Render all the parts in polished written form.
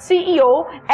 CEO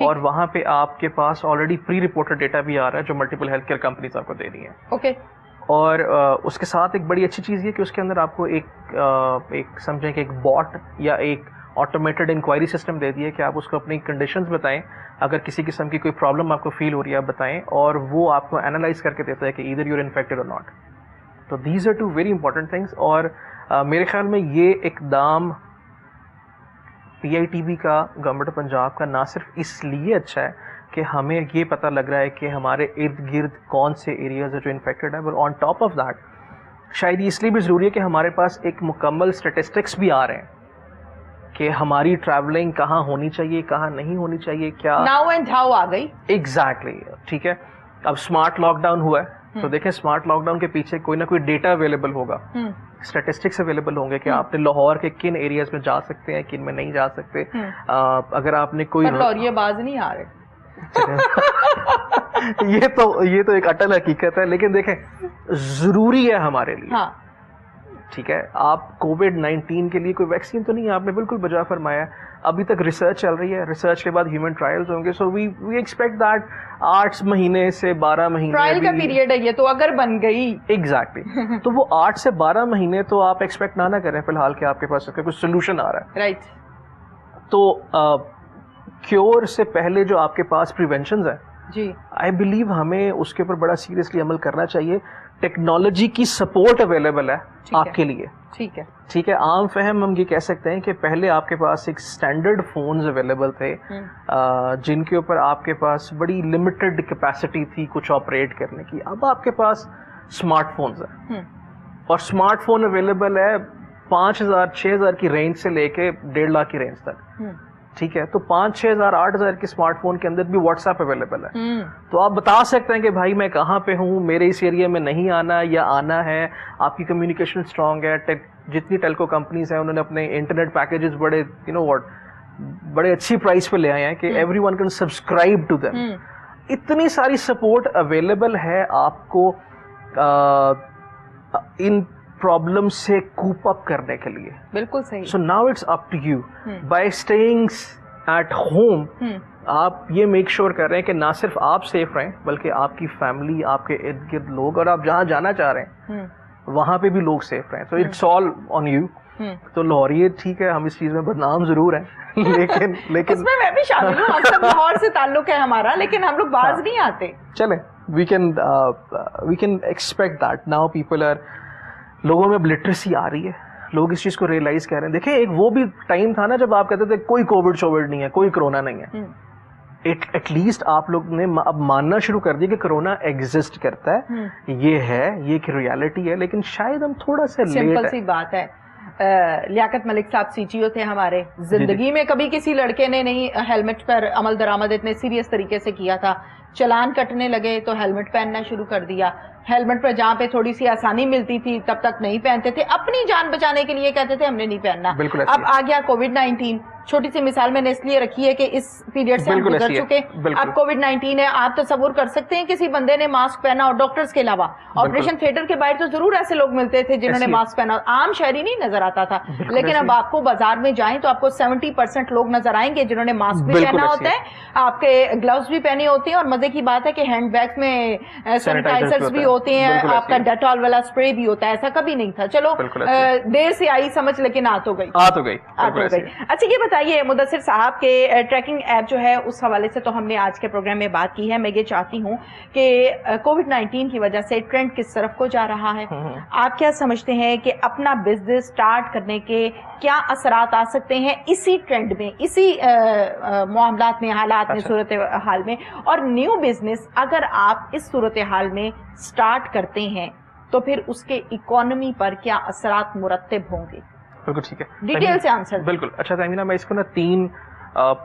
اور وہاں پہ آپ کے پاس آلریڈی پری رپورٹڈ ڈیٹا بھی آ رہا ہے جو ملٹیپل ہیلتھ کیئر کمپنیز آپ کو دے رہی ہیں. اوکے. اور اس کے ساتھ ایک بڑی اچھی چیز یہ کہ اس کے اندر آپ کو ایک سمجھیں کہ ایک باٹ یا ایک آٹومیٹڈ انکوائری سسٹم دے دیا کہ آپ اس کو اپنی کنڈیشنز بتائیں, اگر کسی قسم کی کوئی پرابلم آپ کو فیل ہو رہی ہے آپ بتائیں, اور وہ آپ کو انالائز کر کے دیتا ہے کہ ایدر یو آر انفیکٹڈ اور ناٹ. تو these are two very important things. اور میرے خیال میں یہ اقدام پی آئی ٹی بی کا, گورنمنٹ آف پنجاب کا, نہ صرف اس لیے اچھا ہے کہ ہمیں یہ پتہ لگ رہا ہے کہ ہمارے ارد گرد کون سے ایریاز ہیں جو انفیکٹڈ ہیں, but on top of that شاید یہ اس لیے بھی ضروری ہے کہ ہمارے پاس ایک مکمل اسٹیٹسٹکس بھی آ رہے ہیں کہ ہماری ٹریولنگ کہاں ہونی چاہیے, کہاں نہیں ہونی چاہیے, کیا ناؤ اینڈ ہاؤ آ گئی. ایگزیکٹلی. ٹھیک ہے, اب اسمارٹ لاک ڈاؤن ہوا ہے تو دیکھیں اسمارٹ لاک ڈاؤن کے پیچھے کوئی نہ کوئی ڈیٹا اویلیبل ہوگا, اسٹیٹسٹکس اویلیبل ہوں گے کہ آپ نے لاہور کے کن ایریاز میں جا سکتے ہیں, کن میں نہیں جا سکتے. اگر آپ نے کوئی لاہوریے باز نہیں آ رہے یہ تو ایک اٹل حقیقت ہے, لیکن دیکھیں ضروری ہے ہمارے لیے. ٹھیک ہے, آپ کووڈ-19 کے لیے کوئی ویکسین تو نہیں ہے, آپ نے بالکل بجا فرمایا, ابھی تک ریسرچ چل رہی ہے, ریسرچ کے بعد ہیومن ٹرائلز ہوں گے. سو وی ایکسپیکٹ دیٹ 8 مہینے سے 12 مہینے ٹرائل کا پیریڈ ہے یہ, تو اگر بن گئی ایگزیکٹلی تو وہ 8 سے 12 مہینے تو آپ ایکسپیکٹ نہ کریں فی الحال کہ آپ کے پاس کوئی سولوشن آ رہا ہے. رائٹ. تو کیور سے پہلے جو آپ کے پاس پریونشنز ہیں, جی آئی بلیو ہمیں اس کے اوپر بڑا سیریسلی عمل کرنا چاہیے. ٹیکنالوجی کی سپورٹ اویلیبل ہے آپ کے لیے. ٹھیک ہے, ٹھیک ہے. عام فہم ہم یہ کہہ سکتے ہیں کہ پہلے آپ کے پاس ایک اسٹینڈرڈ فونز اویلیبل تھے جن کے اوپر آپ کے پاس بڑی لمیٹڈ کیپیسٹی تھی کچھ آپریٹ کرنے کی. اب آپ کے پاس اسمارٹ فونز ہیں, اور اسمارٹ فون اویلیبل ہے 5,000-6,000 کی رینج سے لے کے 1.5 لاکھ کی رینج تک. ٹھیک ہے, تو 5,000-6,000 8,000 کے اسمارٹ فون کے اندر بھی واٹس ایپ اویلیبل ہے. تو آپ بتا سکتے ہیں کہ بھائی میں کہاں پہ ہوں, میرے اس ایریا میں نہیں آنا یا آنا ہے. آپ کی کمیونیکیشن اسٹرانگ ہے. جتنی ٹیلکو کمپنیز ہیں انہوں نے اپنے انٹرنیٹ پیکیجز بڑے اچھی پرائز پہ لے آئے ہیں کہ everyone can subscribe to them. اتنی ساری سپورٹ اویلیبل ہے آپ کو ان پرابلم سے کوپ اپ کرنے کے لیے. بالکل صحیح. So now it's up to you by staying at home. آپ یہ میک شیور کر رہے ہیں کہ نہ صرف آپ سیف رہیں بلکہ آپ کی فیملی, آپ کے ارد گرد لوگ, اور آپ جہاں جانا چاہ رہے ہیں وہاں پہ بھی لوگ سیف رہیں. تو اٹس آل آن یو. تو لاہوریے ٹھیک ہے, ہم اس چیز میں بدنام ضرور ہیں لیکن اس میں بھی شامل ہوں. ہم سب لاہور سے تعلق ہے ہمارا, لیکن ہم لوگ باز نہیں آتے. چلیں, we can expect that. Now people are, لوگوں میں اب لٹریسی آ رہی ہے, لوگ اس چیز کو ریئلائز کر رہے ہیں. دیکھیں ایک وہ بھی ٹائم تھا نا جب آپ کہتے تھے کوئی کووڈ نہیں ہے, کوئی کرونا نہیں ہے. ایٹ لیسٹ آپ لوگ نے اب ماننا شروع کر دیا کہ کرونا ایگزسٹ کرتا ہے, یہ ہے, یہ ایک ریالٹی ہے. لیکن شاید ہم تھوڑا سا لیٹ سمپل سی بات ہے. لیاقت ملک صاحب سی ٹی او تھے ہمارے, زندگی میں کبھی کسی لڑکے نے نہیں ہیلمٹ پر عمل درآمد اتنے سیریس طریقے سے کیا تھا. چلان کٹنے لگے تو ہیلمٹ پہننا شروع کر دیا. ہیلمٹ پر جہاں پہ تھوڑی سی آسانی ملتی تھی تب تک نہیں پہنتے تھے, اپنی جان بچانے کے لیے کہتے تھے ہم نے نہیں پہننا. اب آ گیا کووڈ-19. چھوٹی سی مثال میں نے اس لیے رکھی ہے کہ اس پیریڈ سے ہم گزر چکے. اب کووڈ-19 ہے, آپ تصور کر سکتے ہیں کسی بندے نے ماسک پہنا, اور ڈاکٹرز کے علاوہ آپریشن تھیٹر کے باہر تو ضرور ایسے لوگ ملتے تھے جنہوں نے ماسک پہنا, عام شہری نہیں نظر آتا تھا. لیکن اب آپ کو بازار میں جائیں تو آپ کو 70% لوگ نظر آئیں گے جنہوں نے ماسک بھی پہنا ہوتا ہے, آپ کے گلوز بھی پہنے ہوتے ہیں, اور مزے کی بات ہے کہ ہینڈ بیگز میں سینیٹائزرز بھی ہوتے ہیں, آپ کا ڈیٹول والا اسپرے بھی ہوتا ہے. ایسا کبھی نہیں تھا. چلو دیر سے آئی سمجھ, لیکن آ تو گئی. اچھا یہ بتائیے مدثر صاحب کے ٹریکنگ ایپ جو ہے اس حوالے سے تو ہم نے آج کے پروگرام میں بات کی ہے. میں یہ چاہتی ہوں کہ کووڈ-19 کی وجہ سے ٹرینڈ کس طرف کو جا رہا ہے. آپ کیا سمجھتے ہیں کہ اپنا بزنس سٹارٹ کرنے کے کیا اثرات آ سکتے ہیں اسی ٹرینڈ میں, اسی معاملات میں, حالات میں, صورتحال میں, اور نیو بزنس اگر آپ اس صورتحال میں سٹارٹ کرتے ہیں تو پھر اس کے اکانومی پر کیا اثرات مرتب ہوں گے؟ بالکل ٹھیک ہے, ڈیٹیل سے آنسر. بالکل. اچھا تہمینہ, میں اس کو نا 3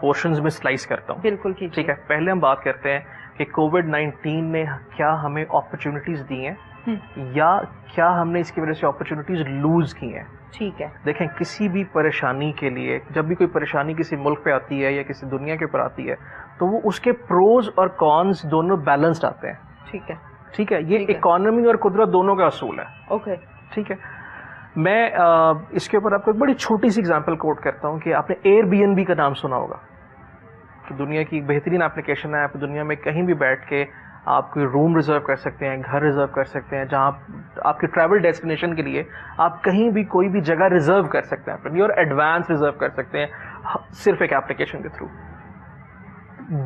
پورشنز میں سلائس کرتا ہوں. بالکل ٹھیک ہے. پہلے ہم بات کرتے ہیں کہ کووڈ-19 نے کیا ہمیں اپرچونٹیز دی ہیں یا کیا ہم نے اس کی وجہ سے اپرچونیٹیز لوز کی ہیں. ٹھیک ہے. دیکھیں کسی بھی پریشانی کے لیے, جب بھی کوئی پریشانی کسی ملک پہ آتی ہے یا کسی دنیا کے اوپر آتی ہے تو وہ اس کے پروز اور کونز دونوں بیلنسڈ آتے ہیں. ٹھیک ہے. ٹھیک ہے. یہ اکانومی اور قدرت دونوں کا اصول ہے. اوکے. ٹھیک ہے. میں اس کے اوپر آپ کو ایک بڑی چھوٹی سی اگزامپل کوٹ کرتا ہوں کہ آپ نے ایئر بی این بی کا نام سنا ہوگا کہ دنیا کی بہترین اپلیکیشن ہے. آپ دنیا میں کہیں بھی بیٹھ کے آپ کوئی روم ریزرو کر سکتے ہیں, گھر ریزرو کر سکتے ہیں, جہاں آپ کے ٹریول ڈیسٹینیشن کے لیے آپ کہیں بھی کوئی بھی جگہ ریزرو کر سکتے ہیں اپنی, اور ایڈوانس ریزرو کر سکتے ہیں صرف ایک اپلیکیشن کے تھرو.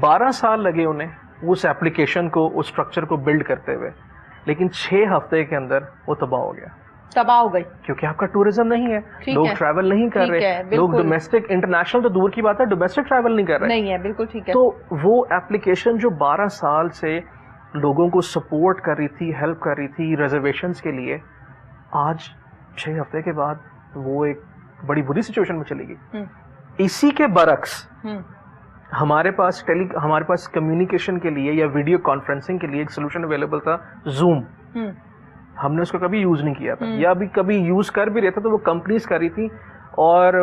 12 سال لگے انہیں اس اپلیکیشن کو, اس اسٹرکچر کو بلڈ کرتے ہوئے, لیکن 6 ہفتے کے اندر وہ تباہ ہو گیا. تباہ ہو گئی کیونکہ آپ کا ٹورزم نہیں ہے, لوگ ٹریول نہیں کر رہے, لوگ ڈومیسٹک, انٹرنیشنل تو دور کی بات ہے, ڈومیسٹک ٹریول نہیں کر رہے. نہیں ہے, بالکل ٹھیک ہے. تو وہ ایپلیکیشن جو 12 سال سے لوگوں کو سپورٹ کر رہی تھی, ہیلپ کر رہی تھی ریزرویشنز کے لیے, آج 6 ہفتے کے بعد وہ ایک بڑی بری سچویشن میں چلی گئی. اسی کے برعکس ہمارے پاس کمیونیکیشن کے لیے یا ویڈیو کانفرنسنگ کے لیے ایک سولوشن اویلیبل تھا, زوم. ہم نے اس کو کبھی یوز نہیں کیا تھا, یا ابھی کبھی یوز کر بھی رہے تھے تو وہ کمپنیز کر رہی تھی, اور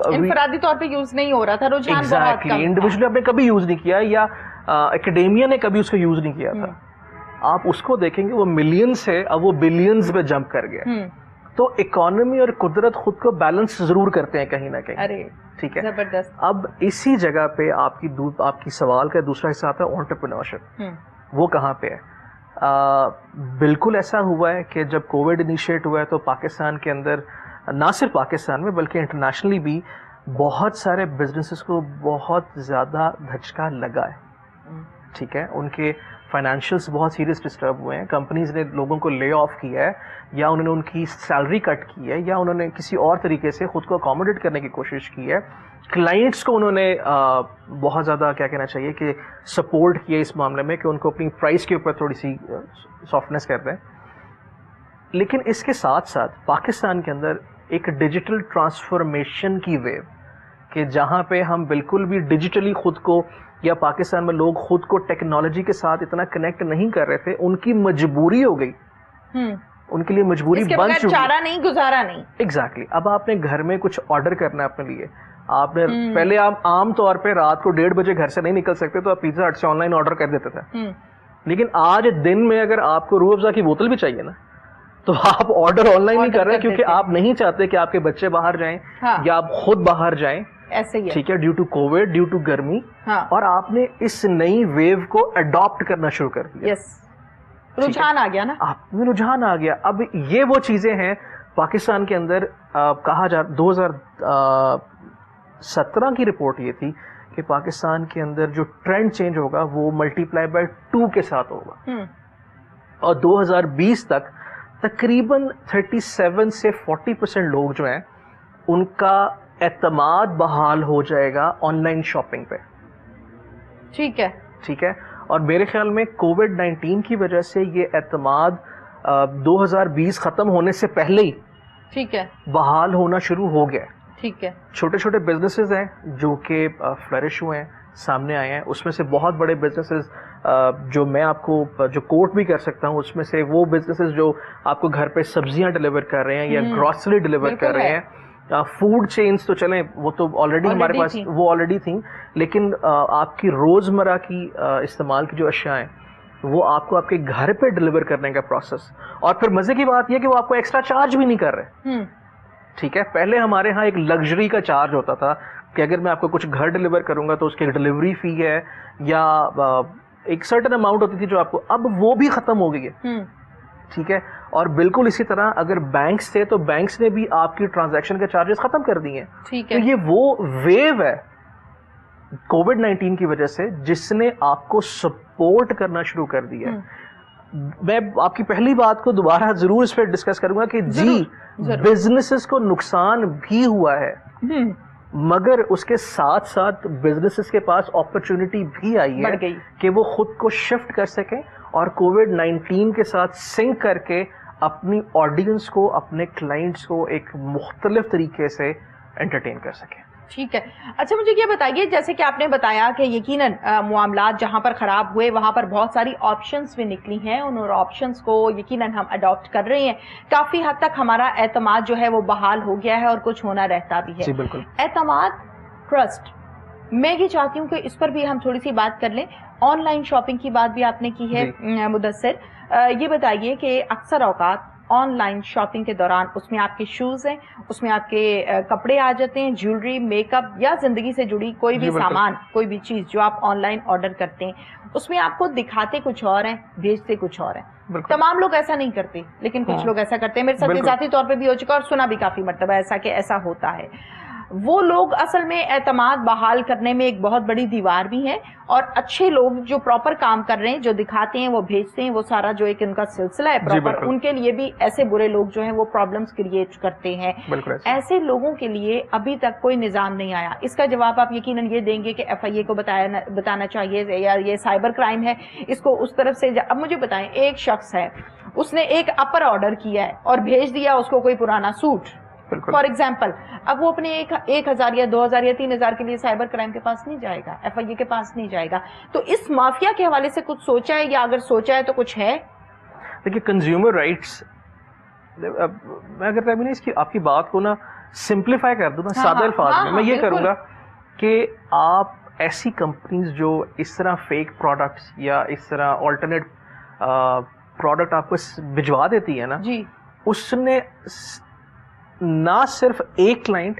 انفرادی طور پہ یوز نہیں ہو رہا تھا, رجحان بہت کم. انڈیویجولی آپ نے کبھی یوز نہیں کیا, یا اکیڈیمیا نے کبھی اس کو یوز نہیں کیا تھا. آپ اس کو دیکھیں گے وہ ملین سے اب وہ بلینز میں جمپ کر گیا. تو اکانومی اور قدرت خود کو بیلنس ضرور کرتے ہیں کہیں نہ کہیں. ٹھیک ہے, زبردست. اب اسی جگہ پہ آپ کی سوال کا دوسرا حصہ آتا ہے انٹرپرینورشپ. وہ کہاں پہ ہے؟ بالکل ایسا ہوا ہے کہ جب کووڈ انیشیٹ ہوا ہے تو پاکستان کے اندر, نہ صرف پاکستان میں بلکہ انٹرنیشنلی بھی, بہت سارے بزنسز کو بہت زیادہ دھچکا لگا ہے. ٹھیک ہے, ان کے فائنینشیلس بہت سیریس ڈسٹرب ہوئے ہیں, کمپنیز نے لوگوں کو لے آف کیا ہے, یا انہوں نے ان کی سیلری کٹ کی ہے, یا انہوں نے کسی اور طریقے سے خود کو اکاموڈیٹ کرنے کی کوشش کی ہے. کلائنٹس کو انہوں نے بہت زیادہ کیا کہنا چاہیے کہ سپورٹ کیا اس معاملے میں کہ ان کو اپنی پرائس کے اوپر تھوڑی سی سافٹنیس کر دیں. لیکن اس کے ساتھ ساتھ پاکستان کے اندر ایک ڈیجیٹل ٹرانسفارمیشن کی ویو, کہ جہاں پہ ہم بالکل بھی ڈیجیٹلی خود کو, یا پاکستان میں لوگ خود کو ٹیکنالوجی کے ساتھ اتنا کنیکٹ نہیں کر رہے تھے, ان کی مجبوری ہو گئی, ان کے لیے مجبوری بن چکی, چارہ نہیں, گزارا نہیں. ایگزیکٹلی. اب آپ نے گھر میں کچھ آرڈر کرنا ہے اپنے لیے, آپ نے پہلے آپ عام طور پہ رات کو 1:30 بجے گھر سے نہیں نکل سکتے تو آپ پیزا ہٹ سے آن لائن آرڈر کر دیتے تھے. لیکن آج دن میں اگر آپ کو روح افزا کی بوتل بھی چاہیے نا, تو آپ آرڈر آن لائن نہیں کر رہے, کیونکہ آپ نہیں چاہتے کہ آپ کے بچے باہر جائیں یا آپ خود باہر جائیں. ایسے ہی ہے, ٹھیک ہے, due to COVID, due to گرمی, اور آپ نے اس نئی ویو کو اڈاپٹ کرنا شروع کر دیا. رجحان آ گیا نا, آپ میں رجحان آ گیا. اب یہ وہ چیزیں ہیں پاکستان کے اندر, کہا جا 2017 کی رپورٹ یہ تھی کہ پاکستان کے اندر جو ٹرینڈ چینج ہوگا وہ ملٹیپلائی بائی 2 کے ساتھ ہوگا, اور 2020 تک تقریباً 37 سے 40% لوگ جو ہیں ان کا اعتماد بحال ہو جائے گا آن لائن شاپنگ پہ. ٹھیک ہے, ٹھیک ہے. اور میرے خیال میں کووڈ-19 کی وجہ سے یہ اعتماد 2020 ختم ہونے سے پہلے ہی ٹھیک ہے بحال ہونا شروع ہو گیا. ٹھیک ہے, چھوٹے چھوٹے بزنسز ہیں جو کہ فلرش ہوئے ہیں, سامنے آئے ہیں. اس میں سے بہت بڑے بزنسز جو میں آپ کو جو کوٹ بھی کر سکتا ہوں, اس میں سے وہ بزنسز جو آپ کو گھر پہ سبزیاں ڈلیور کر رہے ہیں یا گروسری ڈلیور کر رہے ہیں. فوڈ چینز تو چلیں, وہ تو آلریڈی ہمارے پاس وہ آلریڈی تھیں, لیکن آپ کی روزمرہ کی استعمال کی جو اشیاء ہیں وہ آپ کو آپ کے گھر پہ ڈلیور کرنے کا پروسیس. اور پھر مزے کی بات یہ کہ وہ آپ کو ایکسٹرا چارج بھی نہیں کر رہے. ٹھیک ہے, پہلے ہمارے ہاں ایک لگژری کا چارج ہوتا تھا کہ اگر میں آپ کو کچھ گھر ڈلیور کروں گا تو اس کی ڈلیوری فی ہے یا ایک سرٹن اماؤنٹ ہوتی تھی جو آپ کو, اب وہ بھی ختم ہو گئی ہے. ٹھیک ہے, اور بالکل اسی طرح اگر بینکس تھے تو بینکس نے بھی آپ کی ٹرانزیکشن کے چارجز ختم کر دیے ہیں. ٹھیک ہے, تو یہ وہ ویو ہے کووڈ-19 کی وجہ سے جس نے آپ کو سپورٹ کرنا شروع کر دیا. میں آپ کی پہلی بات کو دوبارہ ضرور اس پہ ڈسکس کروں گا کہ جی بزنسز کو نقصان بھی ہوا ہے, مگر اس کے ساتھ ساتھ بزنسز کے پاس اپرچونٹی بھی آئی ہے کہ وہ خود کو شفٹ کر سکیں اور کووڈ-19 کے ساتھ سنک کر کے اپنی آڈینس کو, اپنے کلائنٹس کو ایک مختلف طریقے سے انٹرٹین کر سکیں. ٹھیک ہے. اچھا مجھے یہ بتائیے, جیسے کہ آپ نے بتایا کہ یقیناً معاملات جہاں پر خراب ہوئے وہاں پر بہت ساری آپشنز بھی نکلی ہیں, ان آپشنز کو یقیناً ہم اڈاپٹ کر رہے ہیں. کافی حد تک ہمارا اعتماد جو ہے وہ بحال ہو گیا ہے اور کچھ ہونا رہتا بھی ہے. جی بالکل. اعتماد, ٹرسٹ, میں یہ چاہتی ہوں کہ اس پر بھی ہم تھوڑی سی بات کر لیں. آن لائن شاپنگ کی بات بھی آپ نے کی ہے مدثر, یہ بتائیے کہ اکثر اوقات آن لائن شاپنگ کے دوران اس میں آپ کے شوز ہیں, اس میں آپ کے کپڑے آ جاتے ہیں, جیولری, میک اپ یا زندگی سے جڑی کوئی بھی سامان, کوئی بھی چیز جو آپ آن لائن آرڈر کرتے ہیں, اس میں آپ کو دکھاتے کچھ اور ہیں, بھیجتے کچھ اور ہیں. تمام لوگ ایسا نہیں کرتے, لیکن کچھ لوگ ایسا کرتے ہیں. میرے ساتھ ذاتی طور پہ بھی ہو چکا اور سنا بھی کافی مرتبہ ایسا کہ ایسا ہوتا ہے. وہ لوگ اصل میں اعتماد بحال کرنے میں ایک بہت بڑی دیوار بھی ہے, اور اچھے لوگ جو پراپر کام کر رہے ہیں, جو دکھاتے ہیں, وہ بھیجتے ہیں, وہ سارا جو ایک ان کا سلسلہ ہے پراپر, ان کے لیے بھی ایسے برے لوگ جو ہیں وہ پرابلمز کریٹ کرتے ہیں. ایسے لوگوں کے لیے ابھی تک کوئی نظام نہیں آیا. اس کا جواب آپ یقیناً یہ دیں گے کہ ایف آئی اے کو بتانا چاہیے, یا یہ سائبر کرائم ہے, اس کو اس طرف سے. اب مجھے بتائیں, ایک شخص ہے, اس نے ایک اپر آرڈر کیا ہے اور بھیج دیا اس کو کوئی پرانا سوٹ, فار ایگزامپل. اب وہ اپنے 1,000 یا 2,000 یا 3,000 کے لیے سائبر کرائم کے پاس نہیں جائے گا, ایف آئی اے کے پاس نہیں جائے گا. تو اس مافیا کے حوالے سے کچھ سوچا ہے, یا اگر سوچا ہے تو کچھ ہے؟ دیکھیے, کنزیومر رائٹس, میں اگر اس کی آپ کی بات کو نا سمپلیفائی کر دوں نا سادہ الفاظ میں یہ کروں گا کہ آپ ایسی کمپنیز جو اس طرح فیک پروڈکٹس یا اس طرح آلٹرنیٹ پروڈکٹ آپ کو بھجوا دیتی ہے نا, جی, اس نے نہ صرف ایک کلائنٹ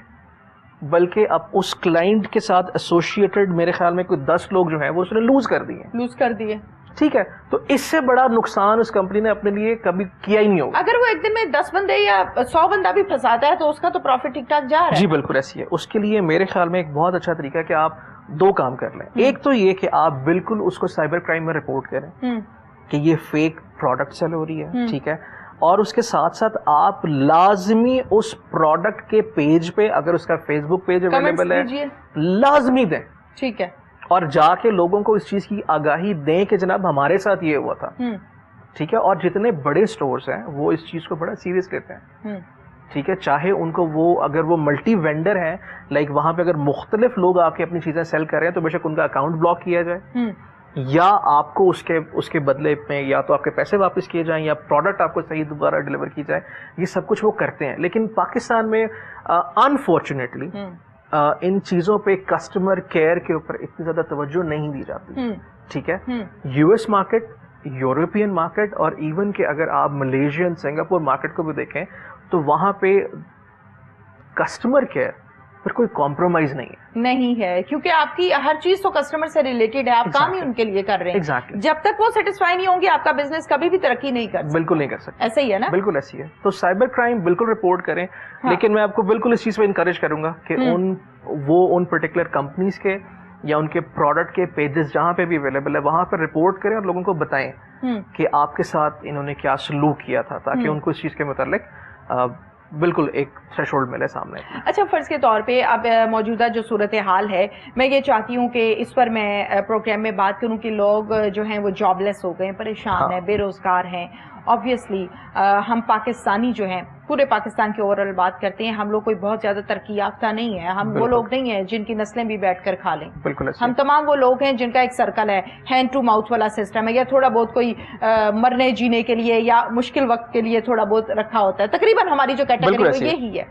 بلکہ اب اس کلائنٹ کے ساتھ ایسوسیٹڈ میرے خیال میں کوئی 10 لوگ جو ہیں وہ اس نے لوز کر دیے. ٹھیک ہے, تو اس سے بڑا نقصان اس کمپنی نے اپنے لیے کبھی کیا ہی نہیں ہوگا. اگر وہ ایک دن میں 10 بندے یا 100 بندہ بھی پھنساتا ہے تو اس کا تو پروفٹ ٹھیک ٹھاک جا رہا ہے. جی بالکل ایسی ہے. اس کے لیے میرے خیال میں ایک بہت اچھا طریقہ ہے کہ آپ 2 کام کر لیں. ایک تو یہ کہ آپ بالکل اس کو سائبر کرائم میں رپورٹ کریں کہ یہ فیک پروڈکٹ سیل ہو رہی ہے, ٹھیک ہے, اور اس کے ساتھ ساتھ آپ لازمی اس پروڈکٹ کے پیج پہ, اگر اس کا فیس بک پیج اویلیبل ہے, لازمی دیں. ٹھیک ہے, اور جا کے لوگوں کو اس چیز کی آگاہی دیں کہ جناب ہمارے ساتھ یہ ہوا تھا. ٹھیک ہے, اور جتنے بڑے سٹورز ہیں وہ اس چیز کو بڑا سیریس لیتے ہیں. ٹھیک ہے, چاہے ان کو وہ اگر وہ ملٹی وینڈر ہیں, لائک وہاں پہ اگر مختلف لوگ آ کے اپنی چیزیں سیل کر رہے ہیں تو بے شک ان کا اکاؤنٹ بلاک کیا جائے, یا آپ کو اس کے بدلے میں یا تو آپ کے پیسے واپس کیے جائیں, یا پروڈکٹ آپ کو صحیح دوبارہ ڈیلیور کی جائے. یہ سب کچھ وہ کرتے ہیں. لیکن پاکستان میں انفارچونیٹلی ان چیزوں پہ کسٹمر کیئر کے اوپر اتنی زیادہ توجہ نہیں دی جاتی. ٹھیک ہے, U S market, European market, اور ایون کہ اگر آپ ملیشین, سنگاپور مارکیٹ کو بھی دیکھیں تو وہاں پہ کسٹمر کیئر پر کوئی کمپرومائز نہیں ہے, کیونکہ آپ کی ہر چیز تو کسٹمر سے ریلیٹڈ ہے, آپ کام ہی ان کے لیے کر رہے ہیں. جب تک وہ سیٹسفائی نہیں ہوں گے آپ کا بزنس کبھی بھی ترقی نہیں کر سکتا. بالکل نہیں کر سکتے. ایسا ہی ہے نا, بالکل ایسی ہے. تو سائبر کرائم بالکل رپورٹ کریں, لیکن میں آپ کو بالکل اس چیز پہ انکریج کروں گا کہ ان پرٹیکولر کمپنیز کے یا ان کے پروڈکٹ کے پیجز جہاں پہ بھی اویلیبل ہے وہاں پہ رپورٹ کریں اور لوگوں کو بتائیں کہ آپ کے ساتھ انہوں نے کیا سلوک کیا تھا, تاکہ ان کو اس چیز کے متعلق بالکل ایک تھریش ہولڈ ملے سامنے. اچھا, فرض کے طور پہ اب موجودہ جو صورتحال ہے, میں یہ چاہتی ہوں کہ اس پر میں پروگرام میں بات کروں کہ لوگ جو ہیں وہ جاب لیس ہو گئے, پریشان ہیں, بے روزگار ہیں. آبویسلی ہم پاکستانی جو ہیں, پورے پاکستان کی اوورآل بات کرتے ہیں, ہم لوگ کوئی بہت زیادہ ترقی یافتہ نہیں ہے. ہم وہ لوگ نہیں ہیں جن کی نسلیں بھی بیٹھ کر کھا لیں. ہم تمام وہ لوگ ہیں جن کا ایک سرکل ہے, ہینڈ ٹو ماؤتھ والا سسٹم ہے, یا تھوڑا بہت کوئی مرنے جینے کے لیے یا مشکل وقت کے لیے تھوڑا بہت رکھا ہوتا ہے. تقریباً ہماری جو کیٹیگری وہ یہی ہے.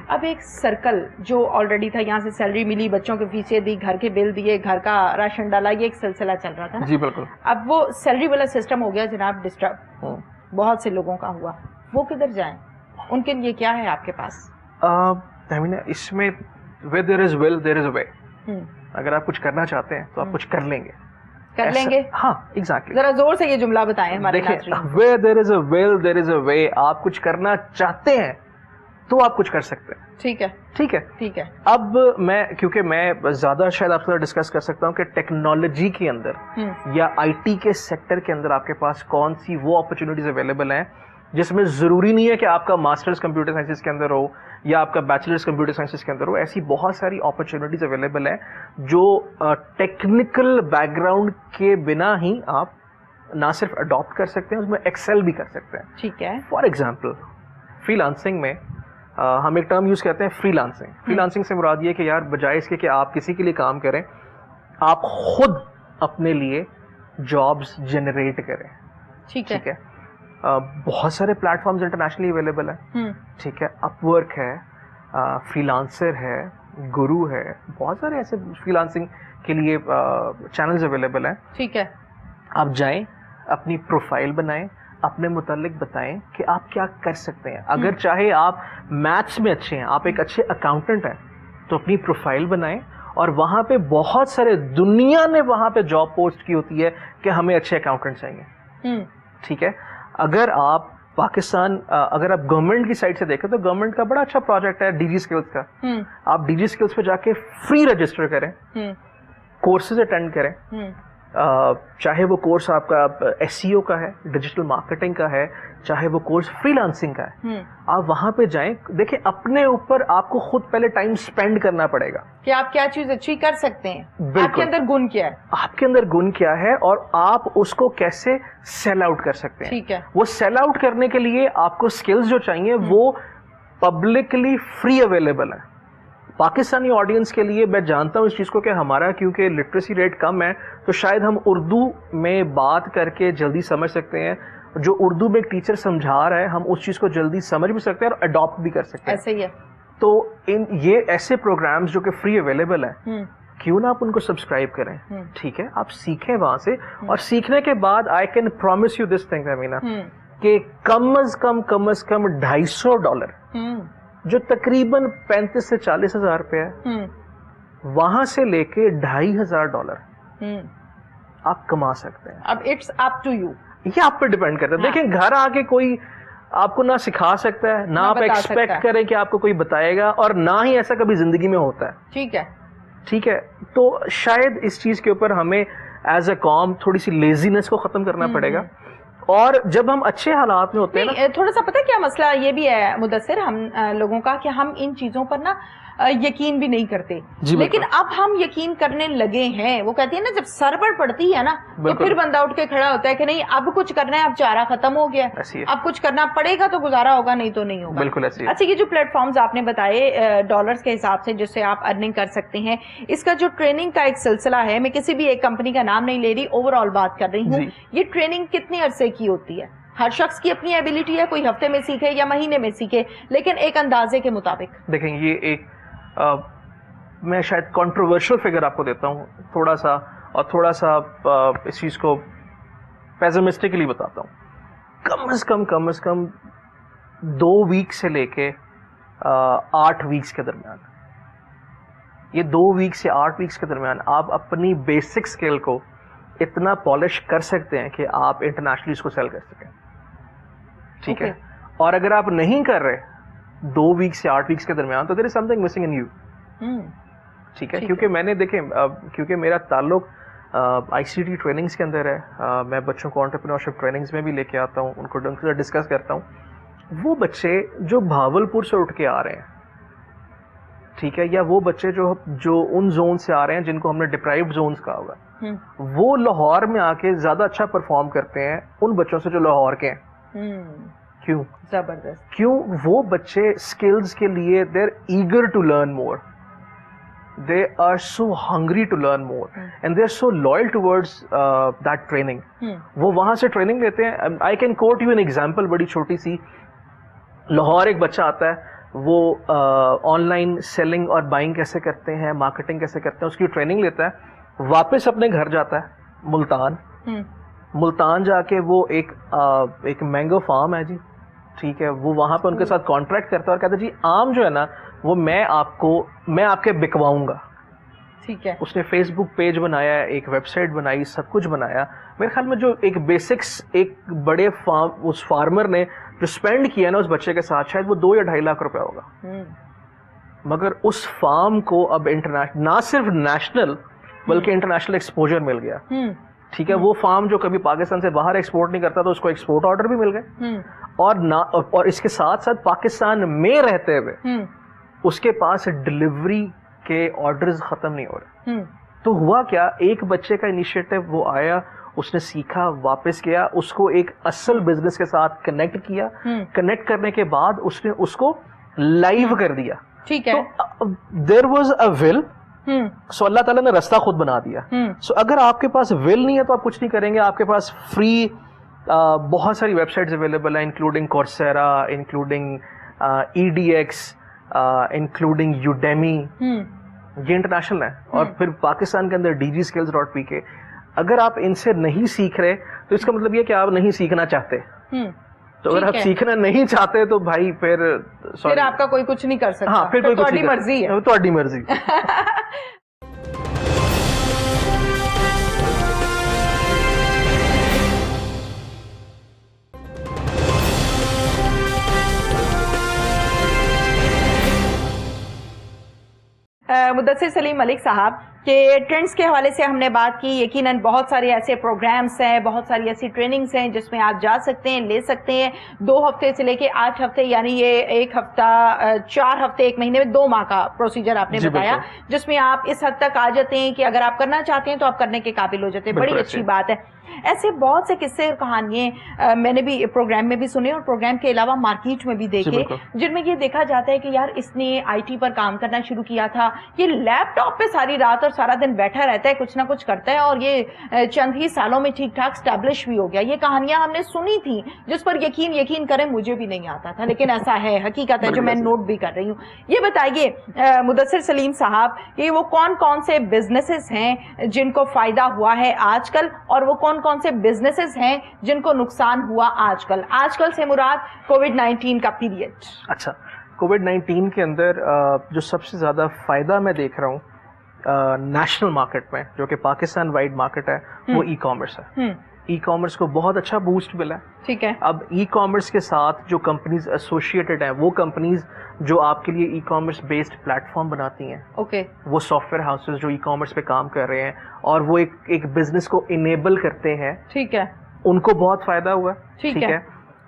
اب ایک سرکل جو آلریڈی تھا, یہاں سے سیلری ملی, بچوں کے فیسیں دی, گھر کے بل دیے, گھر کا راشن ڈالا, یہ ایک سلسلہ چل رہا تھا. جی بالکل. اب وہ سیلری والا سسٹم ہو گیا جناب ڈسٹرب, بہت سے لوگوں کا ہوا. وہ کدھر جائیں, ان کے لیے کیا ہے آپ کے پاس؟ اس میں where there is will there is a way. اگر آپ کچھ کرنا چاہتے ہیں تو آپ کچھ کر لیں گے. ہاں ایگزیکٹلی. ذرا زور سے یہ جملہ بتائیں ہمارے ناظرین. where there is a will there is a way. آپ کچھ کرنا چاہتے ہیں تو آپ کچھ کر سکتے ہیں. ٹھیک ہے. اب کیونکہ میں زیادہ شاید آپ سے ڈسکس کر سکتا ہوں کہ ٹیکنالوجی کے اندر یا آئی ٹی کے سیکٹر کے اندر آپ کے پاس کون سی وہ اپرچونیٹیز اویلیبل ہیں جس میں ضروری نہیں ہے کہ آپ کا ماسٹرز کمپیوٹر سائنسز کے اندر ہو یا آپ کا بیچلرز کمپیوٹر سائنسز کے اندر ہو. ایسی بہت ساری اپرچونیٹیز اویلیبل ہیں جو ٹیکنیکل بیک گراؤنڈ کے بنا ہی آپ نہ صرف اڈاپٹ کر سکتے ہیں, اس میں ایکسل بھی کر سکتے ہیں. ٹھیک ہے. فار ایگزامپل فری لانسنگ میں ہم ایک ٹرم یوز کرتے ہیں فری لانسنگ. فری لانسنگ سے مراد یہ کہ یار بجائے اس کے کہ آپ کسی کے لیے کام کریں, آپ خود اپنے لیے جابس جنریٹ کریں. ٹھیک ہے. بہت سارے پلیٹ فارمز انٹرنیشنلی اویلیبل ہیں. ٹھیک ہے. اپ ورک ہے, فری لانسر ہے, گرو ہے, بہت سارے ایسے فری لانسنگ کے لیے چینلز اویلیبل ہیں. ٹھیک ہے. آپ جائیں, اپنی پروفائل بنائیں, اپنے متعلق بتائیں کہ آپ کیا کر سکتے ہیں. اگر چاہے آپ میتھس میں اچھے ہیں, آپ ایک اچھے اکاؤنٹنٹ ہیں, تو اپنی پروفائل بنائیں, اور وہاں پہ بہت سارے دنیا نے وہاں پہ جاب پوسٹ کی ہوتی ہے کہ ہمیں اچھے اکاؤنٹنٹ چاہیے. ٹھیک ہے, اگر آپ پاکستان, اگر آپ گورنمنٹ کی سائڈ سے دیکھیں تو گورنمنٹ کا بڑا اچھا پروجیکٹ ہے ڈی جی اسکلز کا. آپ ڈی جی اسکلز پہ جا کے فری رجسٹر کریں, کورسز اٹینڈ کریں, چاہے وہ کورس آپ کا ایس سی او کا ہے, ڈیجیٹل مارکیٹنگ کا ہے, چاہے وہ کورس فری لانسنگ کا ہے. آپ وہاں پہ جائیں, دیکھیں اپنے اوپر آپ کو خود پہلے ٹائم اسپینڈ کرنا پڑے گا کہ آپ کیا چیز اچھی کر سکتے ہیں, آپ کے اندر گن کیا ہے, آپ کے اندر گن کیا ہے, اور آپ اس کو کیسے سیل آؤٹ کر سکتے ہیں. ٹھیک ہے, وہ سیل آؤٹ کرنے کے لیے آپ کو اسکلز جو چاہیے وہ پبلکلی فری اویلیبل ہے. پاکستانی آڈینس کے لیے میں جانتا ہوں اس چیز کو کہ ہمارا کیونکہ لٹریسی ریٹ کم ہے تو شاید ہم اردو میں بات کر کے جلدی سمجھ سکتے ہیں. جو اردو میں ایک ٹیچر سمجھا رہا ہے ہم اس چیز کو جلدی سمجھ بھی سکتے ہیں اور اڈاپٹ بھی کر سکتے ہیں. ایسے ہی ہے. تو یہ ایسے پروگرامز جو کہ فری اویلیبل ہیں, کیوں نہ آپ ان کو سبسکرائب کریں. ٹھیک ہے, آپ سیکھیں وہاں سے, اور سیکھنے کے بعد I can promise you this thing Amina کہ کم از کم $250 جو تقریباً 35,000 سے 40,000 روپے ہے, وہاں سے لے کے $2,500 آپ کما سکتے ہیں. اب اٹس اپ ٹو یو, یہ آپ پہ ڈیپینڈ کرتا ہے. دیکھیں گھر آ کے کوئی آپ کو نہ سکھا سکتا ہے, نہ آپ ایکسپیکٹ کریں کہ آپ کو کوئی بتائے گا, اور نہ ہی ایسا کبھی زندگی میں ہوتا ہے. ٹھیک ہے, ٹھیک ہے, تو شاید اس چیز کے اوپر ہمیں ایز اے قوم تھوڑی سی لیزینس کو ختم کرنا پڑے گا. اور جب ہم اچھے حالات میں ہوتے ہیں نا, تھوڑا سا پتہ کیا مسئلہ یہ بھی ہے مدثر, ہم لوگوں کا کہ ہم ان چیزوں پر نا یقین بھی نہیں کرتے, لیکن اب ہم یقین کرنے لگے ہیں. وہ کہتی ہے نا جب سربڑ پڑتی ہے نا تو پھر بندہ اٹھ کے کھڑا ہوتا ہے کہ نہیں اب کچھ کرنا ہے, اب چارہ ختم ہو گیا, اب کچھ کرنا پڑے گا تو گزارا ہوگا, نہیں تو نہیں ہوگا. بالکل ایسے. اچھا, یہ جو پلیٹ فارمز آپ نے بتائے ڈالرز کے حساب سے جس سے آپ ارننگ کر سکتے ہیں, اس کا جو ٹریننگ کا ایک سلسلہ ہے, میں کسی بھی ایک کمپنی کا نام نہیں لے رہی, اوور آل بات کر رہی ہوں, یہ ٹریننگ کتنے عرصے کی ہوتی ہے؟ ہر شخص کی اپنی ایبلٹی ہے, کوئی ہفتے میں سیکھے یا مہینے میں سیکھے, لیکن ایک اندازے کے مطابق. دیکھیں یہ ایک میں شاید کنٹروورشل فگر آپ کو دیتا ہوں تھوڑا سا, اور تھوڑا سا اس چیز کو پیسمسٹکلی بتاتا ہوں. کم از کم 2 ویک سے لے کے 8 ویکس کے درمیان, یہ 2 ویک سے 8 ویکس کے درمیان آپ اپنی بیسک اسکل کو اتنا پالش کر سکتے ہیں کہ آپ انٹرنیشنلی اس کو سیل کر سکیں. ٹھیک ہے, اور اگر آپ نہیں کر رہے 2 ویک سے 8 ویکس کے درمیان تو there is something missing in you. ٹھیک ہے, کیونکہ میں نے دیکھیں, کیونکہ میرا تعلق آئی سی ٹی ٹریننگز کے اندر ہے, میں بچوں کو انٹرپرینورشپ ٹریننگز میں بھی لے کے آتا ہوں, ان کو ڈسکس کرتا ہوں. وہ بچے جو بھاولپور سے اٹھ کے آ رہے ہیں, ٹھیک ہے, یا وہ بچے جو ان زون سے آ رہے ہیں جن کو ہم نے ڈپرائیوڈ زونز کہا ہوگا, وہ لاہور میں آ کے زیادہ اچھا پرفارم کرتے ہیں ان بچوں سے جو لاہور کے ہیں. کیوں؟ زبردست. کیوں؟ وہ بچے اسکلز کے لیے they are eager to learn more, they are so hungry to learn more and they are so loyal towards that training. وہ وہاں سے ٹریننگ لیتے ہیں. I can quote you an example بڑی چھوٹی سی. لاہور ایک بچہ آتا ہے, وہ آن لائن سیلنگ اور بائنگ کیسے کرتے ہیں, مارکیٹنگ کیسے کرتے ہیں, اس کی ٹریننگ لیتا ہے, واپس اپنے گھر جاتا ہے ملتان جا کے وہ ایک مینگو فارم ہے جی, ٹھیک ہے, وہ وہاں پہ ان کے ساتھ کانٹریکٹ کرتا ہے اور کہتا ہے جی آم جو ہے نا وہ میں آپ کے بکواؤں گا. ٹھیک ہے, اس نے فیس بک پیج بنایا, ایک ویب سائٹ بنائی, سب کچھ بنایا. میرے خیال میں جو ایک بیسکس ایک بڑے اس فارمر نے جو اسپینڈ کیا نا اس بچے کے ساتھ, شاید وہ 2 یا 2.5 لاکھ روپے ہوگا. مگر اس فارم کو اب انٹرنیشنل, نہ صرف نیشنل بلکہ انٹرنیشنل ایکسپوجر مل گیا. ٹھیک ہے, وہ فارم جو کبھی پاکستان سے باہر ایکسپورٹ نہیں کرتا تو اس کو ایکسپورٹ آرڈر بھی مل گئے, اور اس کے ساتھ ساتھ پاکستان میں رہتے ہوئے اس کے پاس ڈلیوری کے آرڈرز ختم نہیں ہو رہے. تو ہوا کیا, ایک بچے کا انیشیٹو وہ آیا, اس نے سیکھا, واپس گیا, اس کو ایک اصل بزنس کے ساتھ کنیکٹ کیا, کنیکٹ کرنے کے بعد اس نے اس کو لائیو کر دیا. ٹھیک ہے, دیر واز اے ول, سو اللہ تعالیٰ نے راستہ خود بنا دیا. سو اگر آپ کے پاس ول نہیں ہے تو آپ کچھ نہیں کریں گے. آپ کے پاس فری بہت ساری ویب سائٹس اویلیبل ہیں, including کورسیرا, including EDX, including Udemy, یہ انٹرنیشنل ہے. اور پھر پاکستان کے اندر DGskills.pk. اگر آپ ان سے نہیں سیکھ رہے تو اس کا مطلب یہ کہ آپ نہیں سیکھنا چاہتے. تو اگر آپ سیکھنا نہیں چاہتے تو بھائی پھر آپ کا کوئی کچھ نہیں کر سکتا. ہاں پھر تہاڈی مرضی ہے. تہاڈی مرضی. مدثر سلیم ملک صاحب کہ ٹرینڈز کے حوالے سے ہم نے بات کی. یقیناً بہت سارے ایسے پروگرامز ہیں, بہت ساری ایسی ٹریننگز ہیں جس میں آپ جا سکتے ہیں, لے سکتے ہیں. 2 ہفتے سے لے کے 8 ہفتے, یعنی یہ 1 ہفتہ 4 ہفتے 1 مہینے میں 2 ماہ کا پروسیجر آپ نے بتایا, جس میں آپ اس حد تک آ جاتے ہیں کہ اگر آپ کرنا چاہتے ہیں تو آپ کرنے کے قابل ہو جاتے ہیں. بڑی اچھی بات ہے. ایسے بہت سے قصے اور کہانیاں میں نے بھی پروگرام میں بھی سنے اور پروگرام کے علاوہ مارکیٹ میں بھی دیکھے, جن میں یہ دیکھا جاتا ہے کہ یار اس نے آئی ٹی پر کام کرنا شروع کیا تھا, یہ لیپ ٹاپ پہ ساری رات اور سارا دن بیٹھا رہتا ہے, کچھ نہ کچھ کرتا ہے اور یہ چند ہی سالوں میں ٹھیک ٹھاک اسٹیبلش بھی ہو گیا. یہ کہانیاں ہم نے سنی تھیں جس پر یقین کریں مجھے بھی نہیں آتا تھا, لیکن ایسا ہے, حقیقت ہے جو میں نوٹ بھی کر رہی ہوں. یہ بتائیے مدثر سلیم صاحب کہ وہ کون سے بزنسز ہیں جن کو فائدہ ہوا ہے آج کل, اور وہ کون سے بزنسز ہیں جن کو نقصان ہوا آج کل سے مراد کووڈ-19 کا پیریڈ. اچھا, کووڈ-19 کے اندر جو سب سے زیادہ فائدہ میں دیکھ رہا ہوں نیشنل مارکیٹ میں, جو کہ پاکستان وائڈ مارکیٹ ہے, وہ ای کامرس ہے. ای کامرس کو بہت اچھا بوسٹ ملا ہے. ٹھیک ہے. اب ای کامرس کے ساتھ جو کمپنیز ایسوسیٹڈ ہیں, وہ کمپنیز جو آپ کے لیے e commerce based plate form بناتی ہیں, وہ سافٹ ویئر ہاؤسز جو ای کامرس پہ کام کر رہے ہیں اور وہ ایک بزنس کو انیبل کرتے ہیں, ٹھیک ہے, ان کو بہت فائدہ ہوا. ٹھیک ہے.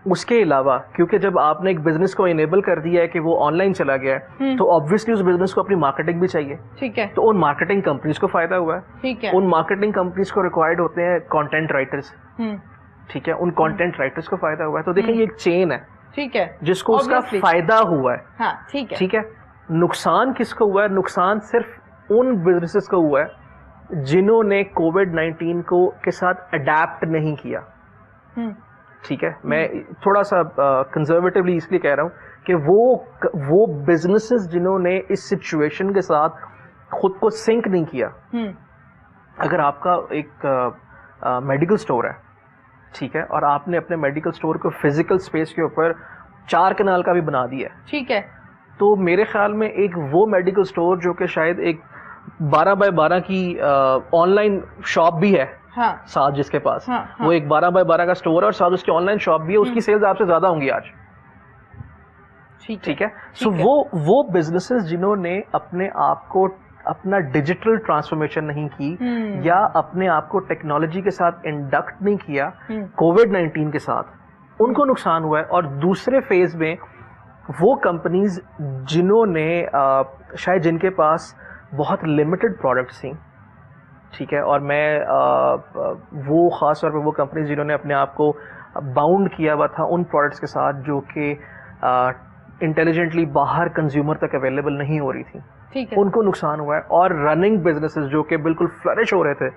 اس کے علاوہ کیونکہ جب آپ نے ایک بزنس کو انیبل کر دیا ہے کہ وہ آن لائن چلا گیا ہے, تو آبویسلی اس بزنس کو اپنی مارکیٹنگ بھی چاہیے. ٹھیک ہے. تو ان مارکیٹنگ کمپنیز کو فائدہ ہوا ہے. ٹھیک ہے. ان مارکیٹنگ کمپنیز کو ریکوائرڈ ہوتے ہیں کانٹینٹ رائٹرز. ٹھیک ہے. ان کانٹینٹ رائٹرز کو فائدہ ہوا ہے. تو دیکھیں یہ ایک چین ہے. ٹھیک ہے. جس کو اس کا فائدہ ہوا ہے. ہاں ٹھیک ہے. ٹھیک ہے. نقصان کس کو ہوا ہے؟ نقصان صرف ان بزنسز کو ہوا ہے جنہوں نے کووڈ-19 کے ساتھ اڈیپٹ نہیں کیا. ٹھیک ہے. میں تھوڑا سا کنزرویٹیولی اس لیے کہہ رہا ہوں کہ وہ بزنسز جنہوں نے اس سچویشن کے ساتھ خود کو سنک نہیں کیا. اگر آپ کا ایک میڈیکل سٹور ہے, ٹھیک ہے, اور آپ نے اپنے میڈیکل سٹور کو فزیکل اسپیس کے اوپر 4 کنال کا بھی بنا دیا ہے, ٹھیک ہے, تو میرے خیال میں ایک وہ میڈیکل سٹور جو کہ شاید ایک 12x12 کی آن لائن شاپ بھی ہے, ساتھ جس کے پاس وہ ایک 12x12 کا سٹور ہے اور ساتھ اس کی آن لائن شاپ بھی ہے, اس کی سیلز آپ سے زیادہ ہوں گی آج. ٹھیک ہے. سو وہ بزنسز جنہوں نے اپنے آپ کو اپنا ڈیجیٹل ٹرانسفارمیشن نہیں کی یا اپنے آپ کو ٹیکنالوجی کے ساتھ انڈکٹ نہیں کیا کووڈ-19 کے ساتھ, ان کو نقصان ہوا ہے. اور دوسرے فیز میں وہ کمپنیز جنہوں نے شاید جن کے پاس بہت لمیٹڈ پروڈکٹس تھیں, ٹھیک ہے, اور میں وہ خاص طور پہ وہ کمپنیز جنہوں نے اپنے آپ کو باؤنڈ کیا ہوا تھا ان پروڈکٹس کے ساتھ جو کہ انٹیلیجنٹلی باہر کنزیومر تک اویلیبل نہیں ہو رہی تھی, ان کو نقصان ہوا ہے. اور رننگ بزنسز جو کہ بالکل فلرش ہو رہے تھے,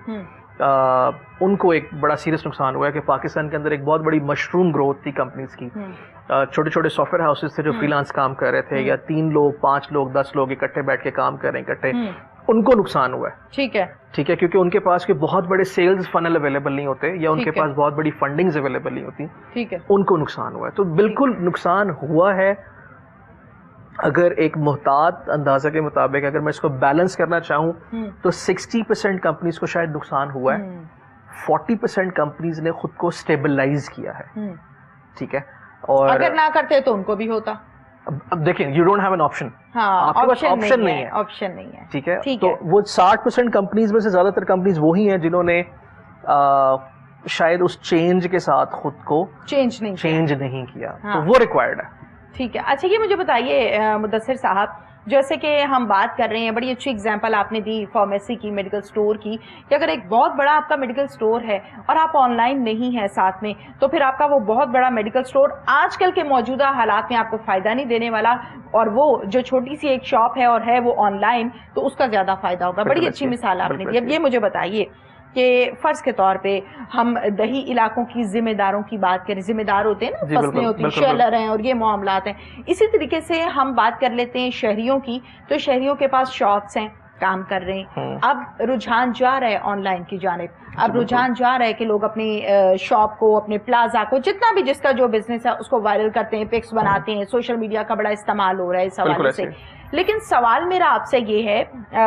ان کو ایک بڑا سیریس نقصان ہوا ہے کہ پاکستان کے اندر ایک بہت بڑی مشروم گروتھ تھی کمپنیز کی. چھوٹے چھوٹے سافٹ ویئر ہاؤسز تھے جو فری لانس کام کر رہے تھے, یا 3 لوگ 5 لوگ 10 لوگ اکٹھے بیٹھ کے کام کر رہے ہیں اکٹھے, ان کو نقصان ہوا ہے. ٹھیک ہے. ٹھیک ہے, کیونکہ ان کے پاس کوئی بہت بڑے سیلز فنل اویلیبل نہیں ہوتے یا ان کے پاس بہت بڑی فنڈنگز اویلیبل نہیں ہوتی. ٹھیک ہے. ان کو نقصان ہوا ہے. تو بالکل نقصان ہوا ہے. اگر ایک محتاط اندازہ کے مطابق اگر میں اس کو بیلنس کرنا چاہوں تو 60% کمپنیز کو شاید نقصان ہوا ہے, 40% کمپنیز نے خود کو اسٹیبلائز کیا ہے. ٹھیک ہے. اور اگر نہ کرتے تو ان کو بھی ہوتا. اب دیکھیں, you don't have an option, آپ کے پاس آپشن نہیں ہے. آپشن نہیں ہے. ٹھیک ہے. تو وہ 60% کمپنیز میں سے زیادہ تر کمپنیز وہی ہیں جنہوں نے شاید اس چینج کے ساتھ خود کو چینج نہیں کیا, تو وہ ریکوائرڈ ہے. ٹھیک ہے. اچھا, یہ مجھے بتائیے مدثر صاحب, جیسے کہ ہم بات کر رہے ہیں, بڑی اچھی اگزامپل آپ نے دی فارمیسی کی, میڈیکل سٹور کی, کہ اگر ایک بہت بڑا آپ کا میڈیکل سٹور ہے اور آپ آن لائن نہیں ہے ساتھ میں, تو پھر آپ کا وہ بہت بڑا میڈیکل سٹور آج کل کے موجودہ حالات میں آپ کو فائدہ نہیں دینے والا, اور وہ جو چھوٹی سی ایک شاپ ہے اور ہے وہ آن لائن, تو اس کا زیادہ فائدہ ہوگا. بڑی اچھی مثال آپ نے دی. اب یہ مجھے بتائیے کہ فرض کے طور پہ ہم دیہی علاقوں کی ذمہ داروں کی بات کریں, ذمہ دار ہوتے ہیں نا, فصلیں ہوتی ہیں, شیلر ہیں اور یہ معاملات ہیں. اسی طریقے سے ہم بات کر لیتے ہیں شہریوں کی, تو شہریوں کے پاس شاپس ہیں, کام کر رہے ہیں. اب رجحان جا رہا ہے آن لائن کی جانب, اب رجحان جا رہا ہے کہ لوگ اپنی شاپ کو, اپنے پلازا کو, جتنا بھی جس کا جو بزنس ہے اس کو وائرل کرتے ہیں, پکس بناتے ہیں. سوشل میڈیا کا بڑا استعمال ہو رہا ہے اس حوالے سے. لیکن سوال میرا آپ سے یہ ہے,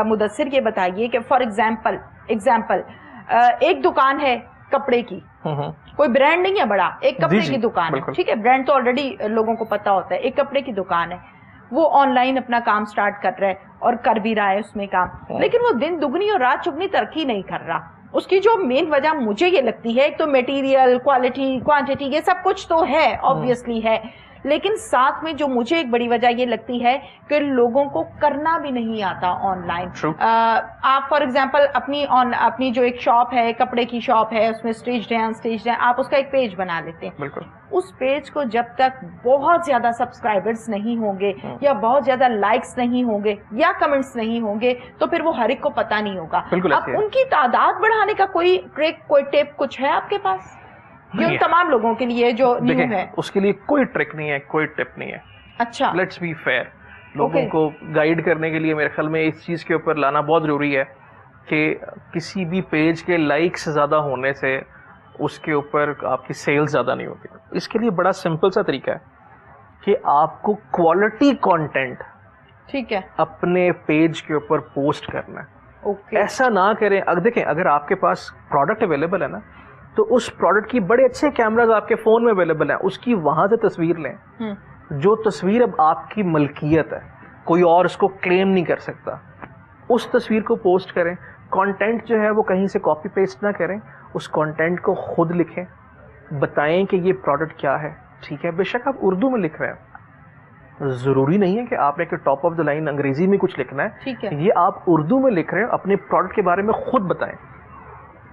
مدثر یہ بتائیے کہ فار ایگزامپل ایک دکان ہے کپڑے کی, کوئی برانڈ نہیں ہے بڑا, ایک کپڑے کی دکان ہے, ٹھیک ہے, برانڈ تو آلریڈی لوگوں کو پتا ہوتا ہے, ایک کپڑے کی دکان ہے, وہ آن لائن اپنا کام سٹارٹ کر رہا ہے اور کر بھی رہا ہے اس میں کام, لیکن وہ دن دگنی اور رات چگنی ترقی نہیں کر رہا. اس کی جو مین وجہ مجھے یہ لگتی ہے, ایک تو میٹیریل, کوالٹی, کوانٹٹی, یہ سب کچھ تو ہے, آبویسلی ہے, لیکن ساتھ میں جو مجھے ایک بڑی وجہ یہ لگتی ہے کہ لوگوں کو کرنا بھی نہیں آتا آن لائن. آپ فار ایگزامپل اپنی جو ایک شاپ ہے, کپڑے کی شاپ ہے, اس میں اسٹیجڈ ہیں, انسٹیجڈ ہیں, آپ اس کا ایک پیج بنا لیتے ہیں. اس پیج کو جب تک بہت زیادہ سبسکرائبرز نہیں ہوں گے, یا بہت زیادہ لائکس نہیں ہوں گے, یا کمنٹس نہیں ہوں گے, تو پھر وہ ہر ایک کو پتا نہیں ہوگا. اب ان کی تعداد بڑھانے کا کوئی ٹرک, کوئی ٹپ کچھ ہے آپ کے پاس یہ ان تمام لوگوں کے لیے جو نیو ہے؟ اس کے لیے کوئی ٹرک نہیں ہے, کوئی ٹپ نہیں ہے. اچھا, لیٹس بی فیئر. لوگوں کو گائیڈ کرنے کے لیے میرے خیال میں اس چیز کے اوپر لانا بہت ضروری ہے کہ کسی بھی پیج کے لائکس زیادہ ہونے سے اس کے اوپر آپ کی سیلز زیادہ نہیں ہوتی. اس کے لیے بڑا سمپل سا طریقہ ہے کہ آپ کو کوالٹی کانٹینٹ, ٹھیک ہے, اپنے پیج کے اوپر پوسٹ کرنا ہے. ایسا نہ کریں, دیکھیں اگر آپ کے پاس پروڈکٹ اویلیبل ہے نا, تو اس پروڈکٹ کی بڑے اچھے کیمراز آپ کے فون میں اویلیبل ہیں, اس کی وہاں سے تصویر لیں. جو تصویر اب آپ کی ملکیت ہے, کوئی اور اس کو کلیم نہیں کر سکتا, اس تصویر کو پوسٹ کریں. کانٹینٹ جو ہے وہ کہیں سے کاپی پیسٹ نہ کریں, اس کانٹینٹ کو خود لکھیں, بتائیں کہ یہ پروڈکٹ کیا ہے. ٹھیک ہے, بے شک آپ اردو میں لکھ رہے ہیں, ضروری نہیں ہے کہ آپ نے ٹاپ آف دا لائن انگریزی میں کچھ لکھنا ہے. یہ آپ اردو میں لکھ رہے ہیں, اپنے پروڈکٹ کے بارے میں خود بتائیں.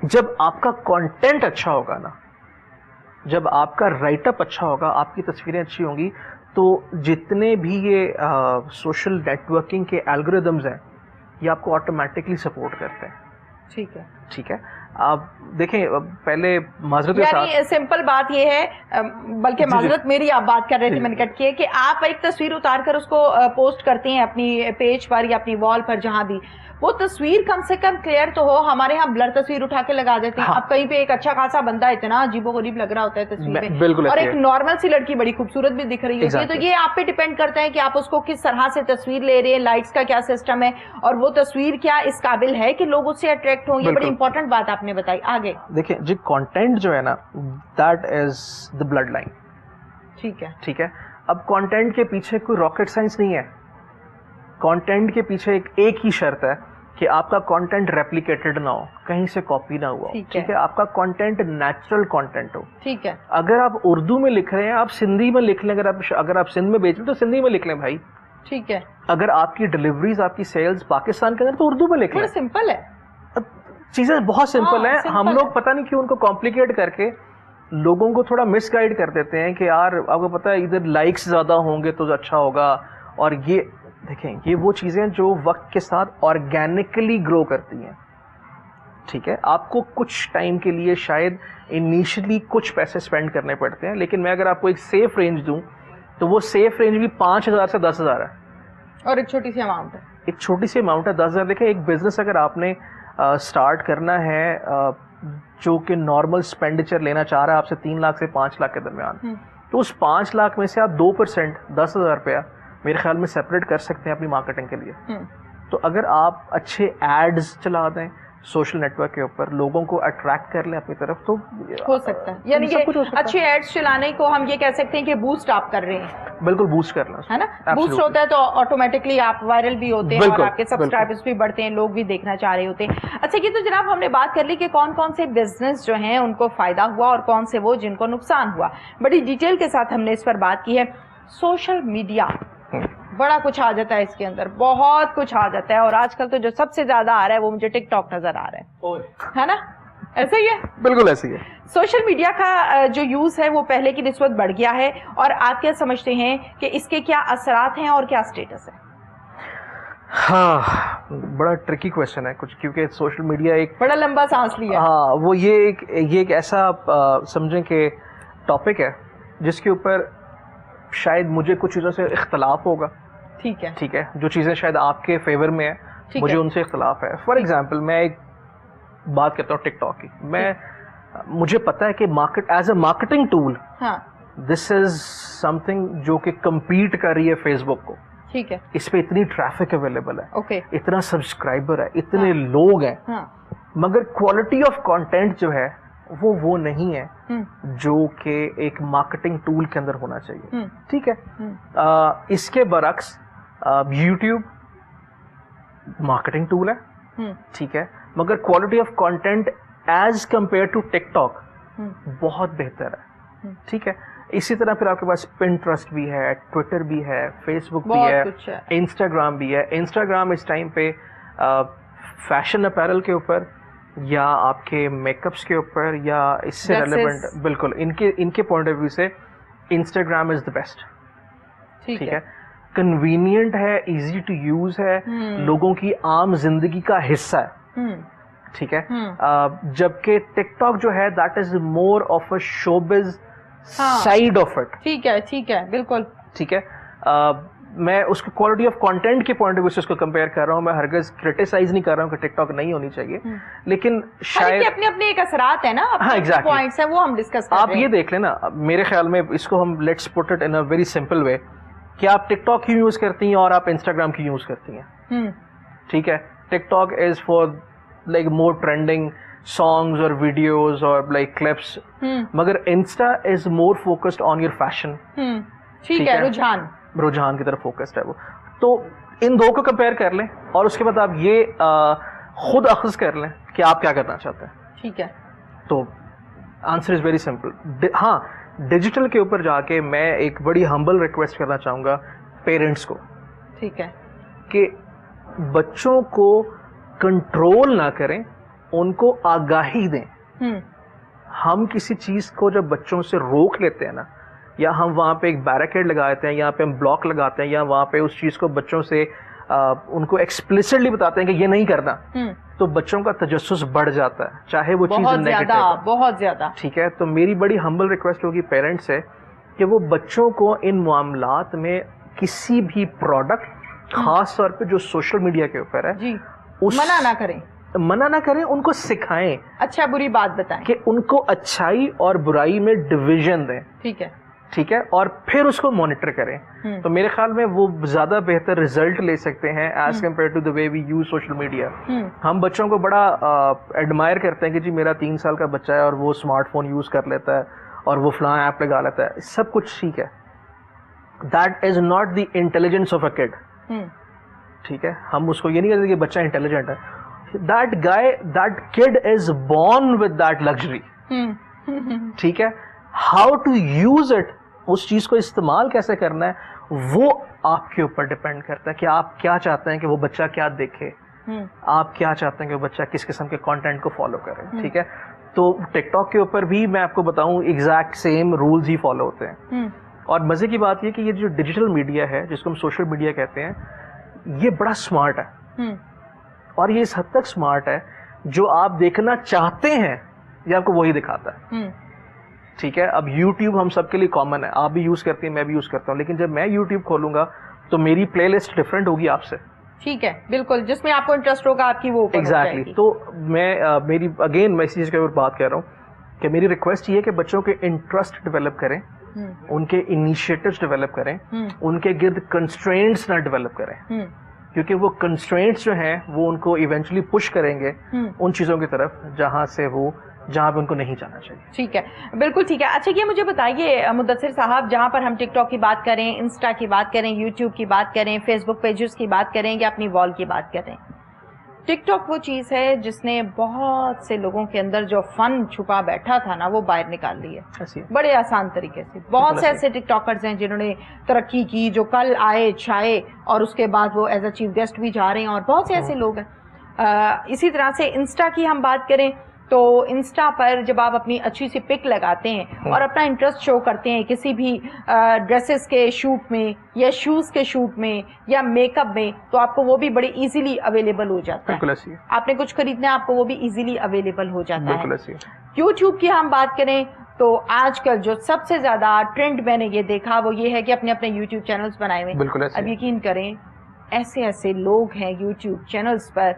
جب آپ کا کانٹینٹ اچھا ہوگا نا, جب آپ کا رائٹ اپ اچھا ہوگا, آپ کی تصویریں اچھی ہوں گی, تو جتنے بھی یہ سوشل نیٹ ورکنگ کے الگوریدمز ہیں یہ آپ کو آٹومیٹکلی سپورٹ کرتے ہیں. ٹھیک ہے, ٹھیک ہے. آپ دیکھیں پہلے معذرت کے ساتھ, یعنی سمپل بات یہ ہے, بلکہ معذرت میری, آپ بات کر رہے تھے, میں نے کٹ کیا کہ آپ ایک تصویر اتار کر اس کو پوسٹ کرتے ہیں اپنی پیج پر یا اپنی وال پر, جہاں بھی وہ تصویر کم سے کم کلیئر تو ہو. ہمارے ہاں بلر تصویر اٹھا کے لگا دیتے ہیں. اب کہیں پہ ایک اچھا خاصا بندہ اتنا عجیب و غریب لگ رہا ہوتا ہے تصویر میں, اور ایک نارمل سی لڑکی بڑی خوبصورت بھی دکھ رہی ہوتی ہے. تو یہ آپ پہ ڈیپینڈ کرتا ہے کہ آپ اس کو کس طرح سے تصویر لے رہے ہیں, لائٹس کا کیا سسٹم ہے, اور وہ تصویر کیا اس قابل ہے کہ لوگ اس سے اٹریکٹ ہوں. یہ بڑی امپورٹنٹ بات آپ نے بتائی. آگے دیکھیں جی, کانٹینٹ جو ہے نا, that is the bloodline. ٹھیک ہے, ٹھیک ہے. اب کانٹینٹ کے پیچھے کوئی راکٹ سائنس نہیں ہے. کانٹینٹ کے پیچھے ایک ہی شرط ہے کہ آپ کا کانٹینٹ ریپلیکیٹڈ نہ ہو, کہیں سے کاپی نہ ہوا. ٹھیک ہے, آپ کا کانٹینٹ نیچرل کانٹینٹ ہو. ٹھیک ہے. اگر آپ اردو میں لکھ رہے ہیں, آپ سندھی میں لکھ لیں. اگر آپ سندھ میں بیچ رہے ہیں تو سندھی میں لکھ لیں بھائی. ٹھیک ہے. اگر آپ کی ڈلیوریز, آپ کی سیلز پاکستان کے اندر, تو اردو میں لکھ لیں. سمپل ہے, چیزیں بہت سمپل ہیں. ہم لوگ پتہ نہیں کیوں ان کو کمپلیکیٹ کر کے لوگوں کو تھوڑا مس گائیڈ کر دیتے ہیں کہ یار آپ کو پتہ ہے ادھر لائکس زیادہ ہوں گے تو اچھا ہوگا. اور یہ دیکھیں, یہ وہ چیزیں جو وقت کے ساتھ آرگینکلی گرو کرتی ہیں. ٹھیک ہے, آپ کو کچھ ٹائم کے لیے شاید انیشلی کچھ پیسے اسپینڈ کرنے پڑتے ہیں, لیکن میں اگر آپ کو ایک سیف رینج دوں تو وہ سیف رینج بھی 5,000 سے 10,000 ہے, اور ایک چھوٹی سی اماؤنٹ ہے. ایک چھوٹی سی اماؤنٹ ہے 10,000. دیکھیں ایک بزنس اگر آپ نے اسٹارٹ کرنا ہے جو کہ نارمل اسپینڈیچر لینا چاہ رہا ہے آپ سے 3 لاکھ سے 5 لاکھ کے درمیان, تو اس 5 لاکھ میں سے آپ 2% 10,000 روپیہ میرے خیال میں سیپریٹ کر سکتے ہیں اپنی مارکیٹنگ کے لیے. تو اگر آپ اچھے ایڈز چلا دیں سوشل نیٹ ورک کے اوپر, لوگوں کو اٹریکٹ کر لیں اپنی طرف, تو ہو سکتا ہے. یعنی کہ اچھے ایڈز چلانے کو ہم یہ کہہ سکتے ہیں کہ بوسٹ آپ کر رہے ہیں. بالکل بوسٹ کرنا ہے نا, بوسٹ ہوتا ہے تو آٹومیٹکلی آپ وائرل بھی ہوتے ہیں, اور آپ کے سبسکرائبرز بھی بڑھتے ہیں, لوگ بھی دیکھنا چاہ رہے ہوتے ہیں. اچھا, یہ تو جناب ہم نے بات کر لی کہ کون کون سے بزنس جو ہیں ان کو فائدہ ہوا اور کون سے وہ جن کو نقصان ہوا. بڑی ڈیٹیل کے ساتھ ہم نے اس پر بات کی ہے. سوشل میڈیا بڑا کچھ آ جاتا ہے اس کے اندر, بہت کچھ آ جاتا ہے, اور آج کل تو جو سب سے زیادہ آ رہا ہے وہ مجھے ٹک ٹاک نظر آ رہا ہے نا, ایسا ہی ہے. بالکل ایسے ہی ہے. سوشل میڈیا کا جو یوز ہے وہ پہلے کی نسبت بڑھ گیا ہے, اور آپ کیا سمجھتے ہیں کہ اس کے کیا اثرات ہیں اور کیا اسٹیٹس ہے؟ ہاں, بڑا ٹرکی کویسچن ہے کچھ, کیونکہ سوشل میڈیا ایک بڑا لمبا سانس لیا. ہاں, وہ یہ ایک ایسا سمجھیں کہ ٹاپک ہے جس کے اوپر شاید مجھے کچھ چیزوں سے اختلاف ہوگا. ٹھیک ہے, جو چیزیں شاید آپ کے فیور میں ہیں مجھے ان سے اختلاف ہے. فار ایگزامپل میں ایک بات کرتا ہوں ٹک ٹاک کی. مجھے پتا ہے کہ as a marketing tool this is something جو کہ کمپیٹ کر رہی ہے فیس بک کو. ٹھیک ہے, اس پہ اتنی ٹریفک اویلیبل ہے, اتنا سبسکرائبر ہے, اتنے ہاں. لوگ ہیں, مگر کوالٹی آف کانٹینٹ جو ہے وہ نہیں ہے جو کہ ایک مارکیٹنگ ٹول کے اندر ہونا چاہیے. ٹھیک ہے, اس کے برعکس یوٹیوب مارکیٹنگ ٹول ہے, ٹھیک ہے, مگر quality of content as compare to TikTok بہت بہتر ہے. ٹھیک ہے, اسی طرح پھر آپ کے پاس پنٹرسٹ بھی ہے, ٹویٹر بھی ہے, فیس بک بھی ہے, انسٹاگرام بھی ہے. انسٹاگرام اس ٹائم پہ فیشن اپیرل کے اوپر یا آپ کے میک اپس کے اوپر یا اس سے ریلیونٹ, بالکل ان کے پوائنٹ آف ویو سے انسٹاگرام از دا بیسٹ. ٹھیک ہے, کنوینئنٹ ہے, ایزی ٹو یوز ہے, لوگوں کی عام زندگی کا حصہ ہے. ٹھیک ہے, جبکہ ٹک ٹاک جو ہے that is more of a showbiz side of it. ٹھیک ہے, بالکل ٹھیک ہے. میں اس کو کوالٹی آف کانٹینٹ کے پوائنٹ آف ویو سے اس کو کمپیئر کر رہا ہوں. میں ہرگز کرٹیسائز نہیں کر رہا ہوں کہ ٹک ٹاک نہیں ہونی چاہیے, لیکن شاید اپنے اپنے ایک اثرات ہیں نا, پوائنٹس ہیں وہ ہم ڈسکس کر رہے ہیں. آپ یہ دیکھ لیں نا, میرے خیال میں اس کو ہم let's put it in a very simple way کہ آپ ٹک ٹاک کیوں یوز کرتی ہیں اور آپ انسٹاگرام کیوں یوز کرتی ہیں. ٹھیک ہے, TikTok is for like more trending songs اور ویڈیوز اور like clips, مگر Insta is more focused on your fashion. ٹھیک ہے, رجحان کی طرف فوکسڈ ہے وہ. تو ان دو کو کمپیئر کر لیں اور اس کے بعد آپ یہ خود اخذ کر لیں کہ آپ کیا کرنا چاہتے ہیں. ٹھیک ہے, تو آنسر از ویری سمپل. ہاں, ڈیجیٹل کے اوپر جا کے میں ایک بڑی ہمبل ریکویسٹ کرنا چاہوں گا پیرنٹس کو. ٹھیک ہے, کہ بچوں کو کنٹرول نہ کریں, ان کو آگاہی دیں. ہم کسی چیز کو جب بچوں سے روک لیتے ہیں نا, یا ہم وہاں پہ ایک بیریکیڈ لگا دیتے ہیں, یا پہ ہم بلاک لگاتے ہیں, یا وہاں پہ اس چیز کو بچوں سے ان کو ایکسپلیسٹلی بتاتے ہیں کہ یہ نہیں کرنا, تو بچوں کا تجسس بڑھ جاتا ہے, چاہے وہ چیز نیگیٹو ہے, بہت زیادہ. ٹھیک ہے, تو میری بڑی ہمبل ریکویسٹ ہوگی پیرنٹس سے کہ وہ بچوں کو ان معاملات میں کسی بھی پروڈکٹ, خاص طور پہ جو سوشل میڈیا کے اوپر ہے, منع نہ کریں, ان کو سکھائیں, اچھا بری بات بتائیں, کہ ان کو اچھائی اور برائی میں ڈویژن دیں. ٹھیک ہے, اور پھر اس کو مانیٹر کریں. تو میرے خیال میں وہ زیادہ بہتر ریزلٹ لے سکتے ہیں as compare to the way we use social media. ہم بچوں کو بڑا ایڈمائر کرتے ہیں کہ جی میرا 3 سال کا بچہ ہے اور وہ اسمارٹ فون یوز کر لیتا ہے اور وہ فلاں ایپ لگا لیتا ہے, سب کچھ ٹھیک ہے. That is not the intelligence of a kid. ٹھیک ہے, ہم اس کو یہ نہیں کہتے کہ بچہ انٹیلیجنٹ ہے. That guy, that kid is born with that luxury. ٹھیک ہے, how to use it, اس چیز کو استعمال کیسے کرنا ہے, وہ آپ کے اوپر ڈپینڈ کرتا ہے کہ آپ کیا چاہتے ہیں کہ وہ بچہ کیا دیکھے, آپ کیا چاہتے ہیں کہ وہ بچہ کس قسم کے کانٹینٹ کو فالو کرے. ٹھیک ہے, تو ٹک ٹاک کے اوپر بھی میں آپ کو بتاؤں ایگزیکٹ سیم رولز ہی فالو ہوتے ہیں. اور مزے کی بات یہ کہ یہ جو ڈیجیٹل میڈیا ہے, جس کو ہم سوشل میڈیا کہتے ہیں, یہ بڑا اسمارٹ ہے. اور یہ اس حد تک اسمارٹ ہے, جو آپ دیکھنا چاہتے ہیں یہ آپ کو وہی دکھاتا ہے. ٹھیک ہے, اب یوٹیوب ہم سب کے لیے کامن ہے, آپ بھی یوز کرتے ہیں, میں بھی یوز کرتا ہوں, لیکن جب میں یوٹیوب کھولوں گا تو میری پلے لسٹ ڈفرینٹ ہوگی آپ سے. ٹھیک ہے, بالکل, جس میں آپ کو انٹرسٹ ہوگا آپ کی وہ ایگزیکٹلی. تو میں میری اگین میں اسی چیز کے اوپر بات کر رہا ہوں کہ میری ریکویسٹ یہ ہے کہ بچوں کے انٹرسٹ ڈیولپ کریں, ان کے انیشیٹوز ڈیولپ کریں, ان کے گرد کنسٹرینٹس نہ ڈیولپ کریں, کیونکہ وہ کنسٹرینٹس جو ہیں وہ ان کو ایونچولی پش کریں گے ان چیزوں کی طرف جہاں پہ ان کو نہیں جانا چاہیے. ٹھیک ہے, بالکل ٹھیک ہے. اچھا یہ مجھے بتائیے مدثر صاحب, جہاں پر ہم ٹک ٹاک کی بات کریں, انسٹا کی بات کریں, یوٹیوب کی بات کریں, فیس بک پیجز کی بات کریں یا اپنی وال کی بات کریں, ٹک ٹاک وہ چیز ہے جس نے بہت سے لوگوں کے اندر جو فن چھپا بیٹھا تھا نا وہ باہر نکال لی ہے بڑے آسان طریقے سے. بہت سے ایسے ٹک ٹاکرز ہیں جنہوں نے ترقی کی, جو کل آئے چھائے اور اس کے بعد وہ ایز اے چیف گیسٹ بھی جا رہے ہیں, اور بہت سے ایسے لوگ ہیں. اسی طرح سے انسٹا کی ہم بات کریں تو انسٹا پر جب آپ اپنی اچھی سی پک لگاتے ہیں اور اپنا انٹرسٹ شو کرتے ہیں کسی بھی ڈریسز کے شوٹ میں یا شوز کے شوٹ میں یا میک اپ میں, تو آپ کو وہ بھی بڑے ایزیلی اویلیبل ہو جاتا ہے. آپ نے کچھ خریدنا ہے آپ کو وہ بھی ایزیلی اویلیبل ہو جاتا ہے. یوٹیوب کی ہم بات کریں تو آج کل جو سب سے زیادہ ٹرینڈ میں نے یہ دیکھا وہ یہ ہے کہ اپنے اپنے یوٹیوب چینلز بنائے ہوئے. اب یقین کریں ایسے ایسے لوگ ہیں یوٹیوب چینلز پر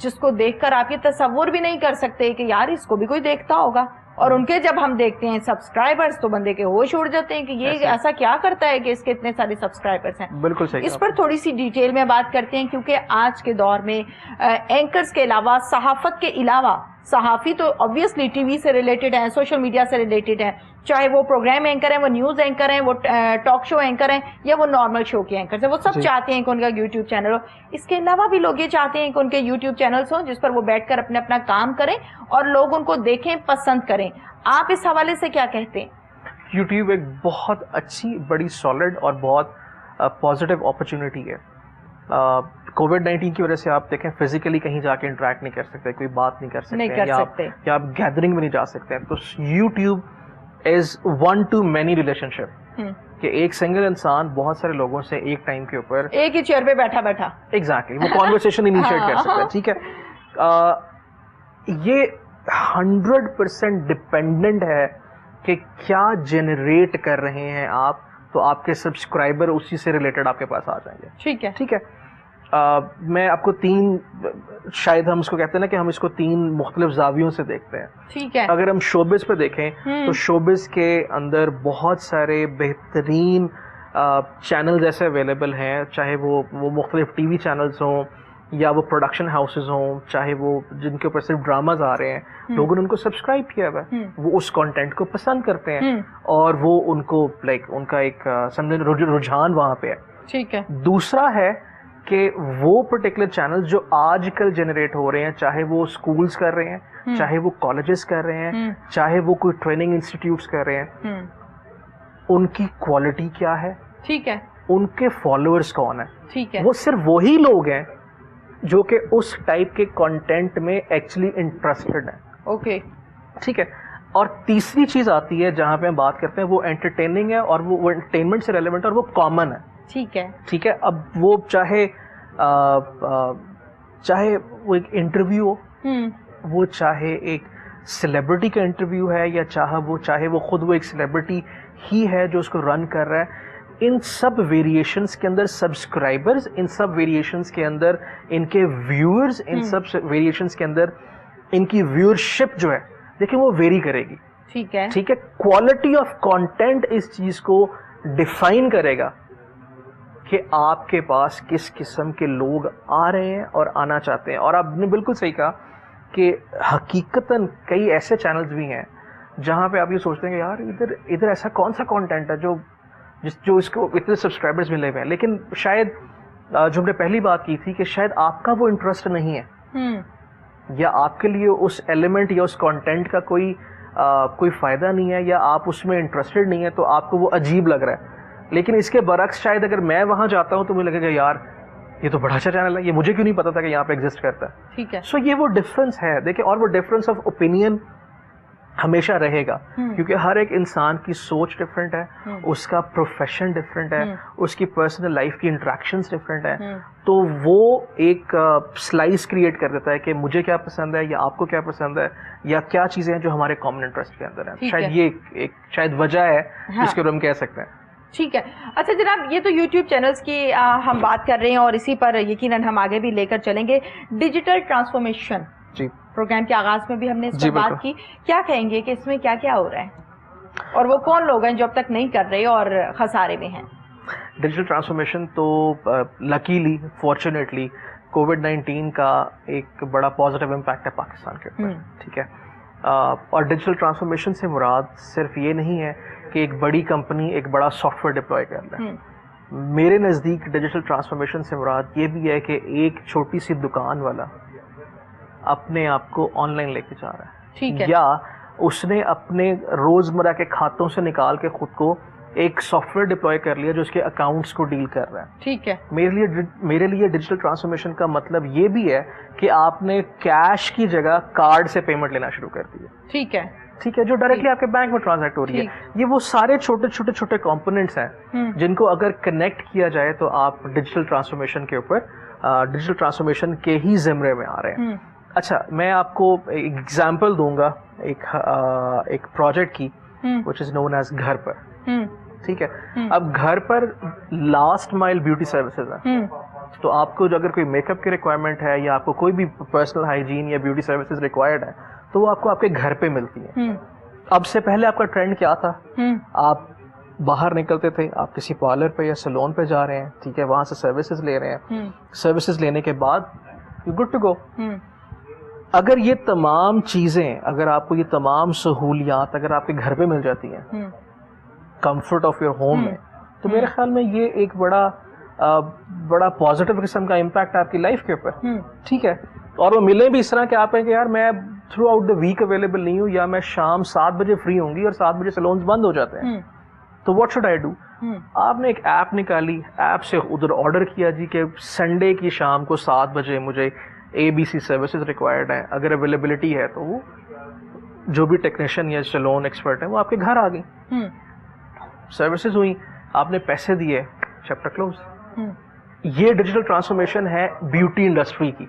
جس کو دیکھ کر آپ یہ تصور بھی نہیں کر سکتے کہ یار اس کو بھی کوئی دیکھتا ہوگا, اور ان کے جب ہم دیکھتے ہیں سبسکرائبرز تو بندے کے ہوش اڑ جاتے ہیں کہ یہ ایسا کیا کرتا ہے کہ اس کے اتنے سارے سبسکرائبرز ہیں. بالکل صحیح. اس پر تھوڑی سی ڈیٹیل میں بات کرتے ہیں, کیونکہ آج کے دور میں اینکرز کے علاوہ, صحافت کے علاوہ, صحافی تو obviously ٹی وی سے ریلیٹڈ ہیں, سوشل میڈیا سے ریلیٹڈ ہیں, چاہے وہ پروگرام اینکر ہیں, وہ نیوز اینکر ہیں, وہ ٹاک شو اینکر ہیں, یا وہ نارمل شو کے اینکر ہیں, وہ سب چاہتے ہیں کہ ان کا یوٹیوب چینل ہو. اس کے علاوہ بھی لوگ یہ چاہتے ہیں کہ ان کے یوٹیوب چینلز ہوں جس پر وہ بیٹھ کر اپنا کام کریں اور لوگ ان کو دیکھیں, پسند کریں. آپ اس حوالے سے کیا کہتے ہیں؟ یوٹیوب ایک بہت اچھی, بڑی سالڈ اور بہت پازیٹیو اپرچونیٹی ہے. کووڈ-19 کی وجہ سے آپ دیکھیں فزیکلی کہیں جا کے انٹریکٹ نہیں کر سکتے, کوئی بات نہیں کر سکتے, یا آپ گیدرنگ میں نہیں جا سکتے. تو YouTube is one to many relationship, کہ ایک سنگل انسان بہت سارے لوگوں سے ایک ٹائم کے اوپر ایک ہی چیئر پہ بیٹھا ایگزیکٹلی وہ کانورسیشن انیشیٹ کر سکتا ہے. ٹھیک ہے, یہ 100% ڈپینڈنٹ ہے کہ کیا جنریٹ کر رہے ہیں آپ, تو آپ کے سبسکرائبر اسی سے ریلیٹڈ آپ کے پاس آ جائیں گے. ٹھیک ہے. میں آپ کو شاید ہم اس کو کہتے ہیں نا کہ ہم اس کو 3 مختلف زاویوں سے دیکھتے ہیں. ٹھیک ہے. اگر ہم شوبز پہ دیکھیں تو شوبز کے اندر بہت سارے بہترین چینلز ایسے اویلیبل ہیں, چاہے وہ مختلف ٹی وی چینلز ہوں یا وہ پروڈکشن ہاؤسز ہوں, چاہے وہ جن کے اوپر صرف ڈراماز آ رہے ہیں, لوگوں نے ان کو سبسکرائب کیا ہوا ہے, وہ اس کانٹینٹ کو پسند کرتے ہیں اور وہ ان کو ان کا ایک سمجھیں رجحان وہاں پہ ہے. ٹھیک ہے. دوسرا ہے کہ وہ پرٹیکولر چینل جو آج کل جنریٹ ہو رہے ہیں, چاہے وہ اسکولز کر رہے ہیں, چاہے وہ کالجز کر رہے ہیں, چاہے وہ کوئی ٹریننگ انسٹیٹیوٹس کر رہے ہیں, ان کی کوالٹی کیا ہے, ٹھیک ہے, ان کے فالوورز کون ہیں. ٹھیک ہے. وہ صرف وہی لوگ ہیں جو کہ اس ٹائپ کے کنٹینٹ میں ایکچولی انٹرسٹڈ ہیں. اوکے. ٹھیک ہے. اور تیسری چیز آتی ہے جہاں پہ ہم بات کرتے ہیں, وہ انٹرٹیننگ ہے اور وہ انٹرٹینمنٹ سے ریلیونٹ ہے اور وہ کامن ہے. ٹھیک ہے. ٹھیک ہے. اب وہ چاہے وہ ایک انٹرویو ہو, وہ چاہے ایک سیلیبریٹی کا انٹرویو ہے, یا چاہے وہ خود وہ ایک سیلیبریٹی ہی ہے جو اس کو رن کر رہا ہے, ان سب ویریشنز کے اندر سبسکرائبرز, ان سب ویریشنز کے اندر ان کے ویورز, ان سب ویریشنز کے اندر ان کی ویورشپ جو ہے, دیکھیں وہ ویری کرے گی. ٹھیک ہے. ٹھیک ہے. کوالٹی آف کانٹینٹ اس چیز کو ڈیفائن کرے گا کہ آپ کے پاس کس قسم کے لوگ آ رہے ہیں اور آنا چاہتے ہیں. اور آپ نے بالکل صحیح کہا کہ حقیقتاً کئی ایسے چینلز بھی ہیں جہاں پہ آپ یہ سوچتے ہیں کہ یار ادھر ایسا کون سا کانٹینٹ ہے جو اس کو اتنے سبسکرائبرز ملے ہوئے ہیں, لیکن شاید جو ہم نے پہلی بات کی تھی کہ شاید آپ کا وہ انٹرسٹ نہیں ہے, یا آپ کے لیے اس ایلیمنٹ یا اس کانٹینٹ کا کوئی فائدہ نہیں ہے, یا آپ اس میں انٹرسٹڈ نہیں ہے, تو آپ کو وہ عجیب لگ رہا ہے. لیکن اس کے برعکس شاید اگر میں وہاں جاتا ہوں تو مجھے لگے گا یار یہ تو بڑا اچھا چینل ہے, یہ مجھے کیوں نہیں پتا تھا کہ یہاں پہ ایگزسٹ کرتا ہے. ٹھیک ہے. سو یہ وہ ڈفرینس ہے, دیکھیں, اور وہ ڈفرینس آف اوپینین ہمیشہ رہے گا, کیونکہ ہر ایک انسان کی سوچ ڈفرینٹ ہے, اس کا پروفیشن ڈفرینٹ ہے, اس کی پرسنل لائف کی انٹریکشنز ڈفرینٹ ہیں, تو وہ ایک سلائس کریٹ کر دیتا ہے کہ مجھے کیا پسند ہے یا آپ کو کیا پسند ہے, یا کیا چیزیں ہیں جو ہمارے کامن انٹرسٹ کے اندر ہیں. شاید یہ ایک شاید وجہ ہے جس کے اوپر ہم کہہ سکتے ہیں. ٹھیک ہے. اچھا جناب, یہ تو یوٹیوب چینلز کی ہم بات کر رہے ہیں اور اسی پر یقیناً ہم آگے بھی لے کر چلیں گے. ڈیجیٹل ٹرانسفارمیشن, جی, پروگرام کے آغاز میں بھی ہم نے اس پر بات کی, کیا کہیں گے کہ اس میں کیا کیا ہو رہا ہے اور وہ کون لوگ ہیں جو اب تک نہیں کر رہے اور خسارے میں ہیں؟ ڈیجیٹل ٹرانسفارمیشن تو لکیلی, فارچونیٹلی, کووڈ-19 کا ایک بڑا پازیٹیو امپیکٹ ہے پاکستان کے اوپر. ٹھیک ہے. اور ڈیجیٹل ٹرانسفارمیشن سے مراد صرف یہ نہیں ہے کہ ایک بڑی کمپنی ایک بڑا سافٹ ویئر ڈپلوائے کر لے. میرے نزدیک ڈیجیٹل ٹرانسفارمیشن سے مراد یہ بھی ہے کہ ایک چھوٹی سی دکان والا اپنے آپ کو آن لائن لے کے جا رہا ہے, یا اس نے اپنے روزمرہ کے کھاتوں سے نکال کے خود کو ایک سافٹ ویئر ڈپلوائے کر لیا جو اس کے اکاؤنٹس کو ڈیل کر رہا ہے. ٹھیک ہے. میرے لیے ڈیجیٹل ٹرانسفارمیشن کا مطلب یہ بھی ہے کہ آپ نے کیش کی جگہ کارڈ سے پیمنٹ لینا شروع کر دی ہے. ٹھیک ہے. ٹھیک ہے, جو ڈائریکٹلی آپ کے بینک میں ٹرانزیکٹ ہو رہی ہے. یہ وہ سارے چھوٹے کمپوننٹس ہیں جن کو اگر کنیکٹ کیا جائے تو آپ ڈیجیٹل ٹرانسفارمیشن کے اوپر, ڈیجیٹل ٹرانسفارمیشن کے ہی زمرے میں آ رہے ہیں. اچھا, میں آپ کو ایک ایگزامپل دوں گا ایک پروجیکٹ کی, which is known as گھر پر. ٹھیک ہے. اب گھر پر لاسٹ مائل بیوٹی سروسز ہیں. تو آپ کو جو اگر کوئی میک اپ کی ریکوائرمنٹ ہے یا آپ کو کوئی بھی پرسنل ہائیجین یا بیوٹی سروسز ریکوائرڈ ہے تو وہ آپ کو آپ کے گھر پہ ملتی ہیں. اب سے پہلے آپ کا ٹرینڈ کیا تھا؟ آپ باہر نکلتے تھے, آپ کسی پارلر پہ یا سیلون پہ جا رہے ہیں, ٹھیک ہے, وہاں سے سروسز لے رہے ہیں, سروسز لینے کے بعد یو گڈ ٹو گو. اگر یہ تمام چیزیں, اگر آپ کو یہ تمام سہولیات اگر آپ کے گھر پہ مل جاتی ہیں کمفرٹ آف یور ہوم میں, تو میرے خیال میں یہ ایک بڑا پازیٹیو قسم کا امپیکٹ آپ کی لائف کے اوپر, ٹھیک ہے. اور وہ ملیں بھی اس طرح کہ آپ کہیں کہ یار میں throughout the week available نہیں ہوں, یا میں شام 7 بجے فری ہوں گی اور 7 بجے سیلونز بند ہو جاتے ہیں, تو واٹ شوڈ آئی ڈو؟ آپ نے ایک ایپ نکالی, ایپ سے ادھر آرڈر کیا جی کہ سنڈے کی شام کو 7 بجے مجھے ABC سروسز ریکوائرڈ ہیں, اگر اویلیبلٹی ہے تو وہ جو بھی ٹیکنیشین یا سیلون ایکسپرٹ ہیں وہ آپ کے گھر آ گئی, سروسز ہوئی, آپ نے پیسے دیے, چیپٹر کلوز. یہ ڈیجیٹل ٹرانسفارمیشن ہے بیوٹی انڈسٹری کی,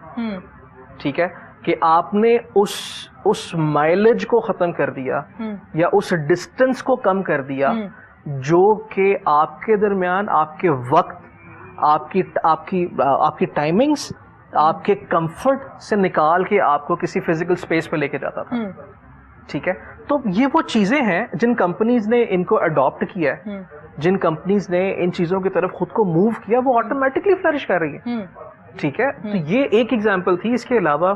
ٹھیک ہے, کہ آپ نے اس مائلیج کو ختم کر دیا یا اس ڈسٹینس کو کم کر دیا جو کہ آپ کے درمیان آپ کے وقت, آپ کی ٹائمنگز, آپ کے کمفرٹ سے نکال کے آپ کو کسی فزیکل اسپیس پہ لے کے جاتا تھا, ٹھیک ہے. تو یہ وہ چیزیں ہیں جن کمپنیز نے ان کو اڈاپٹ کیا ہے, جن کمپنیز نے ان چیزوں کی طرف خود کو موو کیا, وہ آٹومیٹکلی فلرش کر رہی ہے, ٹھیک ہے. تو یہ ایک ایگزامپل تھی, اس کے علاوہ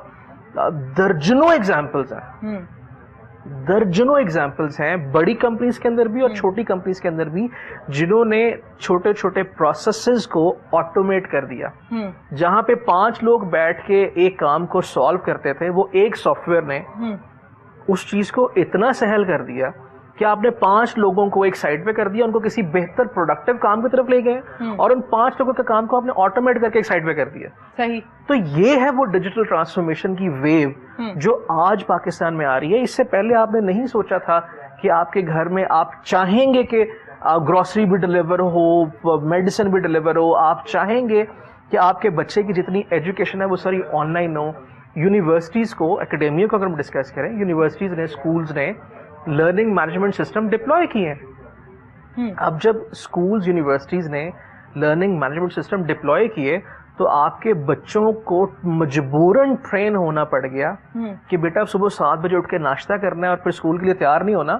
درجنوں ایگزامپلز ہیں, درجنوں ایگزامپلز ہیں بڑی کمپنیز کے اندر بھی اور چھوٹی کمپنیز کے اندر بھی, جنہوں نے چھوٹے چھوٹے پروسیسز کو آٹومیٹ کر دیا. جہاں پہ 5 لوگ بیٹھ کے ایک کام کو سالو کرتے تھے, وہ ایک سافٹ ویئر نے اس چیز کو اتنا سہل کر دیا کہ آپ نے 5 لوگوں کو ایک سائڈ پہ کر دیا, ان کو کسی بہتر پروڈکٹیو کام کی طرف لے گئے, اور ان 5 لوگوں کے کام کو آپ نے آٹومیٹ کر کے ایک سائڈ پہ کر دیا. صحیح. تو یہ ہے وہ ڈیجیٹل ٹرانسفارمیشن کی ویو جو آج پاکستان میں آ رہی ہے. اس سے پہلے آپ نے نہیں سوچا تھا کہ آپ کے گھر میں آپ چاہیں گے کہ گروسری بھی ڈلیور ہو, میڈیسن بھی ڈلیور ہو, آپ چاہیں گے کہ آپ کے بچے کی جتنی ایجوکیشن ہے وہ ساری آن لائن ہو. یونیورسٹیز کو, اکیڈیمیا کو اگر ہم ڈسکس کریں, یونیورسٹیز نے, اسکولز نے لرننگ مینجمنٹ سسٹم ڈپلوائے کیے ہیں. اب جب اسکولز, یونیورسٹیز نے لرننگ مینجمنٹ سسٹم ڈپلوائے کیے تو آپ کے بچوں کو مجبوراً ٹرین ہونا پڑ گیا کہ بیٹا صبح 7 بجے اٹھ کے ناشتہ کرنا ہے اور پھر اسکول کے لیے تیار نہیں ہونا.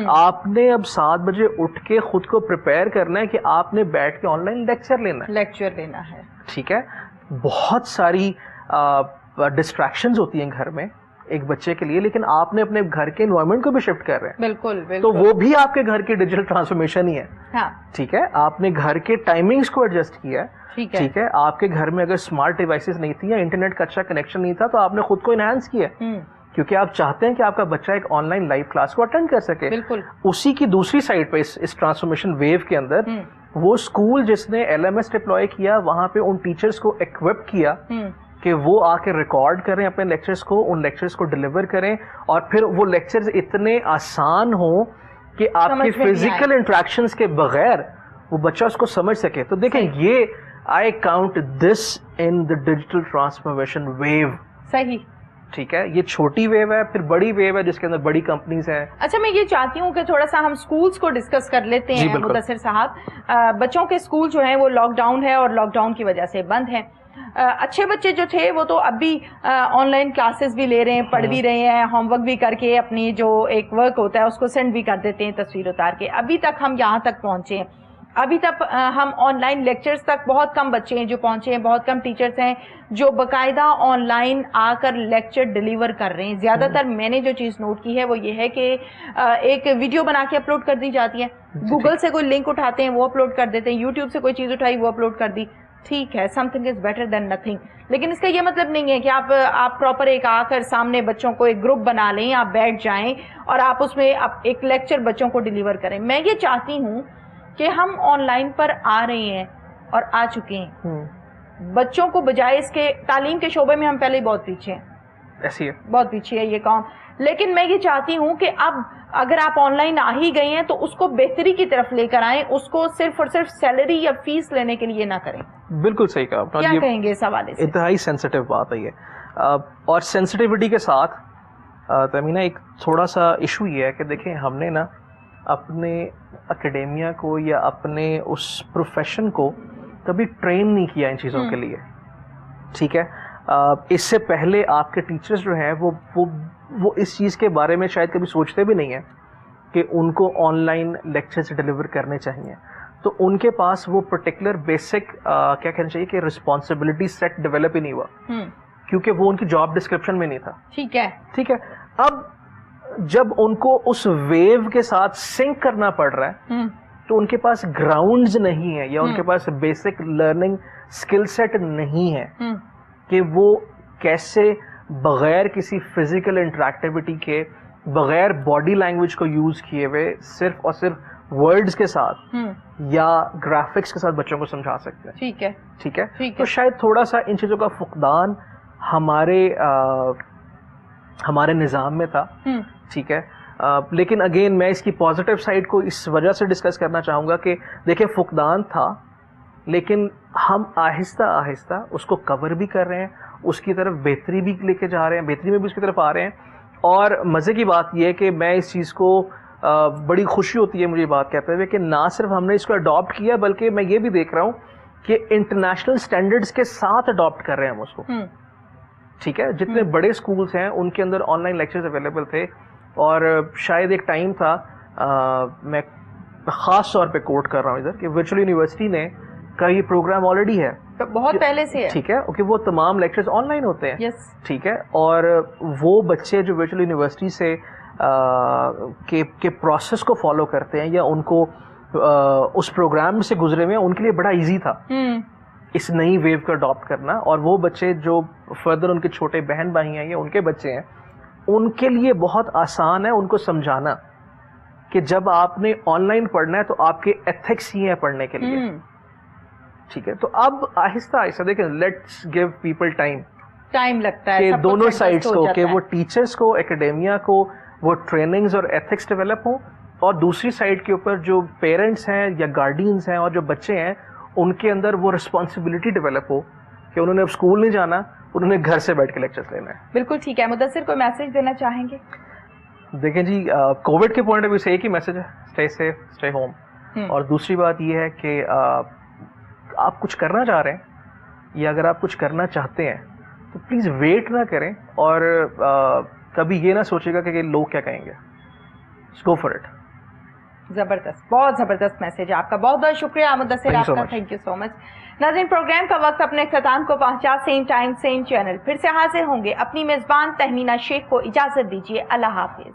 آپ نے اب 7 بجے اٹھ کے خود کو پریپیئر کرنا ہے کہ آپ نے بیٹھ کے آن لائن لیکچر لینا ہے, ٹھیک ہے. بہت ساری ڈسٹریکشنز ہوتی ہیں گھر میں ایک بچے کے لیے, لیکن آپ نے اپنے گھر کے انوائرمنٹ کو بھی شفٹ کر رہے ہیں. بالکل. تو وہ بھی آپ کے گھر کی ڈیجیٹل ٹرانسفارمیشن ہی ہے, ٹھیک ہے. آپ نے گھر کے ٹائمنگز کو ایڈجسٹ کیا ہے, ٹھیک ہے. آپ کے گھر میں اگر اسمارٹ ڈیوائسز نہیں تھی یا انٹرنیٹ کا اچھا کنیکشن نہیں تھا تو آپ نے خود کو انہینس کیا, کیونکہ آپ چاہتے ہیں کہ آپ کا بچہ ایک آن لائن لائیو کلاس کو اٹینڈ کر سکے. بالکل. اسی کی دوسری سائڈ پہ اس ٹرانسفارمیشن ویو کے اندر وہ اسکول جس نے LMS ڈپلوائے کیا, وہاں پہ ان ٹیچرز کو ایکوپ کیا کہ وہ آ کے ریکارڈ کریں اپنے لیکچرز کو, ان لیکچرز کو ڈلیور کریں, اور پھر وہ لیکچرز اتنے آسان ہوں کہ آپ کی فزیکل انٹریکشنز کے بغیر وہ بچہ اس کو سمجھ سکے. تو دیکھیں, یہ I count this in the digital transformation wave. صحیح, ٹھیک ہے. یہ چھوٹی ویو ہے, پھر بڑی ویو ہے جس کے اندر بڑی کمپنیز ہیں. اچھا, میں یہ چاہتی ہوں کہ تھوڑا سا ہم اسکولس کو ڈسکس کر لیتے ہیں. مدثر صاحب, بچوں کے اسکول جو ہیں وہ لاک ڈاؤن ہے اور لاک ڈاؤن کی وجہ سے بند ہیں. اچھے بچے جو تھے وہ تو اب بھی آن لائن کلاسز بھی لے رہے ہیں, پڑھ بھی رہے ہیں, ہوم ورک بھی کر کے اپنی جو ایک ورک ہوتا ہے اس کو سینڈ بھی کر دیتے ہیں تصویر اتار کے. ابھی تک ہم یہاں تک پہنچے ہیں, ابھی تک ہم آن لائن لیکچرز تک بہت کم بچے ہیں جو پہنچے ہیں, بہت کم ٹیچرز ہیں جو باقاعدہ آن لائن آ کر لیکچر ڈیلیور کر رہے ہیں. زیادہ تر میں نے جو چیز نوٹ کی ہے وہ یہ ہے کہ ایک ویڈیو بنا کے اپلوڈ کر دی جاتی ہے, گوگل سے کوئی لنک اٹھاتے ہیں وہ اپلوڈ کر دیتے ہیں, یوٹیوب سے کوئی چیز اٹھائی وہ اپلوڈ کر دی. ٹھیک ہے, some thing is better than nothing, لیکن اس کا یہ مطلب نہیں ہے کہ آپ پراپر ایک آ کر سامنے بچوں کو ایک گروپ بنا لیں, آپ بیٹھ جائیں اور آپ اس میں ایک لیکچر بچوں کو ڈیلیور کریں. میں یہ چاہتی ہوں کہ ہم آن لائن پر آ رہے ہیں اور آ چکے ہیں, بچوں کو بجائے اس کے تعلیم کے شعبے میں ہم پہلے ہی بہت پیچھے ہیں, ایسی ہے بہت پیچھے ہے یہ کام. لیکن میں یہ چاہتی ہوں کہ اب اگر آپ آن لائن آ ہی گئے ہیں تو اس کو بہتری کی طرف لے کر آئیں, اس کو صرف اور صرف سیلری یا فیس لینے کے لیے نہ کریں. بالکل صحیح کہا. کیا کہیں گے اس حوالے سے؟ انتہائی سینسٹیو بات ہے یہ, اور سینسٹیوٹی کے ساتھ تمینہ ایک تھوڑا سا ایشو یہ ہے کہ دیکھیں, ہم نے نا اپنے اکیڈیمیا کو یا اپنے اس پروفیشن کو کبھی ٹرین نہیں کیا ان چیزوں کے لیے. ٹھیک ہے, اس سے پہلے آپ کے ٹیچرز جو ہیں وہ اس چیز کے بارے میں شاید کبھی سوچتے بھی نہیں ہیں کہ ان کو آن لائن لیکچرز ڈلیور کرنے چاہیے. تو ان کے پاس وہ پرٹیکولر بیسک کیا کہنا چاہیے کہ رسپانسبلٹی سیٹ ڈیولپ ہی نہیں ہوا, کیونکہ وہ ان کی جاب ڈسکرپشن میں نہیں تھا. ٹھیک ہے, ٹھیک ہے. اب جب ان کو اس ویو کے ساتھ سنک کرنا پڑ رہا ہے تو ان کے پاس گراؤنڈز نہیں ہے یا ان کے پاس بیسک لرننگ اسکل سیٹ نہیں ہے کہ وہ کیسے بغیر کسی فزیکل انٹریکٹیوٹی کے, بغیر باڈی لینگویج کو یوز کیے ہوئے صرف اور صرف ورڈز کے ساتھ یا گرافکس کے ساتھ بچوں کو سمجھا سکتے ہیں. ٹھیک ہے, ٹھیک ہے. تو شاید تھوڑا سا ان چیزوں کا فقدان ہمارے نظام میں تھا. ٹھیک ہے, لیکن اگین میں اس کی پازیٹیو سائڈ کو اس وجہ سے ڈسکس کرنا چاہوں گا کہ دیکھیں فقدان تھا, لیکن ہم آہستہ آہستہ اس کو کور بھی کر رہے ہیں, اس کی طرف بہتری بھی لے کے جا رہے ہیں, بہتری میں بھی اس کی طرف آ رہے ہیں. اور مزے کی بات یہ ہے کہ میں اس چیز کو بڑی خوشی ہوتی ہے مجھے بات کہتے ہوئے کہ نہ صرف ہم نے اس کو اڈاپٹ کیا بلکہ میں یہ بھی دیکھ رہا ہوں کہ انٹرنیشنل اسٹینڈرڈس کے ساتھ اڈاپٹ کر رہے ہیں ہم اس کو. ٹھیک ہے, جتنے بڑے اسکولس ہیں ان کے اندر آن لائن لیکچرز اویلیبل تھے, اور شاید ایک ٹائم تھا, میں خاص طور پہ کوٹ کر رہا ہوں ادھر, کہ ورچوئل یونیورسٹی نے کا یہ پروگرام آلریڈی ہے, بہت پہلے سے ہے. ٹھیک ہے, کہ وہ تمام لیکچرز آن لائن ہوتے ہیں. ٹھیک ہے, اور وہ بچے جو ورچوئل یونیورسٹی سے کے پروسیس کو فالو کرتے ہیں یا ان کو اس پروگرام سے گزرے ہوئے ہیں, ان کے لیے بڑا ایزی تھا اس نئی ویو کو اڈاپٹ کرنا. اور وہ بچے جو فردر ان کے چھوٹے بہن بھائی ہیں یا ان کے بچے ہیں, ان کے لیے بہت آسان ہے ان کو سمجھانا کہ جب آپ نے آن لائن پڑھنا ہے تو آپ کے ایتھکس ہی ہیں پڑھنے کے لیے. ٹھیک ہے, تو اب آہستہ آہستہ دیکھیں, لیٹس گیو پیپل ٹائم لگتا ہے کہ دونوں سائڈس کو, کہ وہ ٹیچرس کو, اکیڈیمیا کو وہ ٹریننگز اور ایتھکس ڈیولپ ہوں, اور دوسری سائڈ کے اوپر جو پیرنٹس ہیں یا گارڈینز ہیں اور جو بچے ہیں ان کے اندر وہ رسپانسبلٹی ڈیولپ ہو کہ انہوں نے اب اسکول نہیں جانا, انہوں نے گھر سے بیٹھ کے لیکچرز لینا ہے. بالکل ٹھیک ہے. مدثر, کوئی میسج دینا چاہیں گے؟ دیکھیں جی, کووڈ کے پوائنٹ آف ویو سے ایک ہی میسج ہے, اسٹے سیف, اسٹے ہوم. اور دوسری بات یہ ہے کہ آپ کچھ کرنا چاہ رہے ہیں یا اگر آپ کچھ کرنا چاہتے ہیں تو پلیز ویٹ نہ کریں, اور کبھی یہ نہ سوچے گا کہ لوگ کیا کہیں گے. Go for it. زبردست, بہت زبردست میسج ہے آپ کا. بہت بہت شکریہ مدثر آپ کا, تھینک یو سو مچ. ناظرین, پروگرام کا وقت اپنے اختتام کو پہنچا. سیم ٹائم سیم چینل پھر سے حاضر ہوں گے. اپنی میزبان تہمینہ شیخ کو اجازت دیجیے. اللہ حافظ.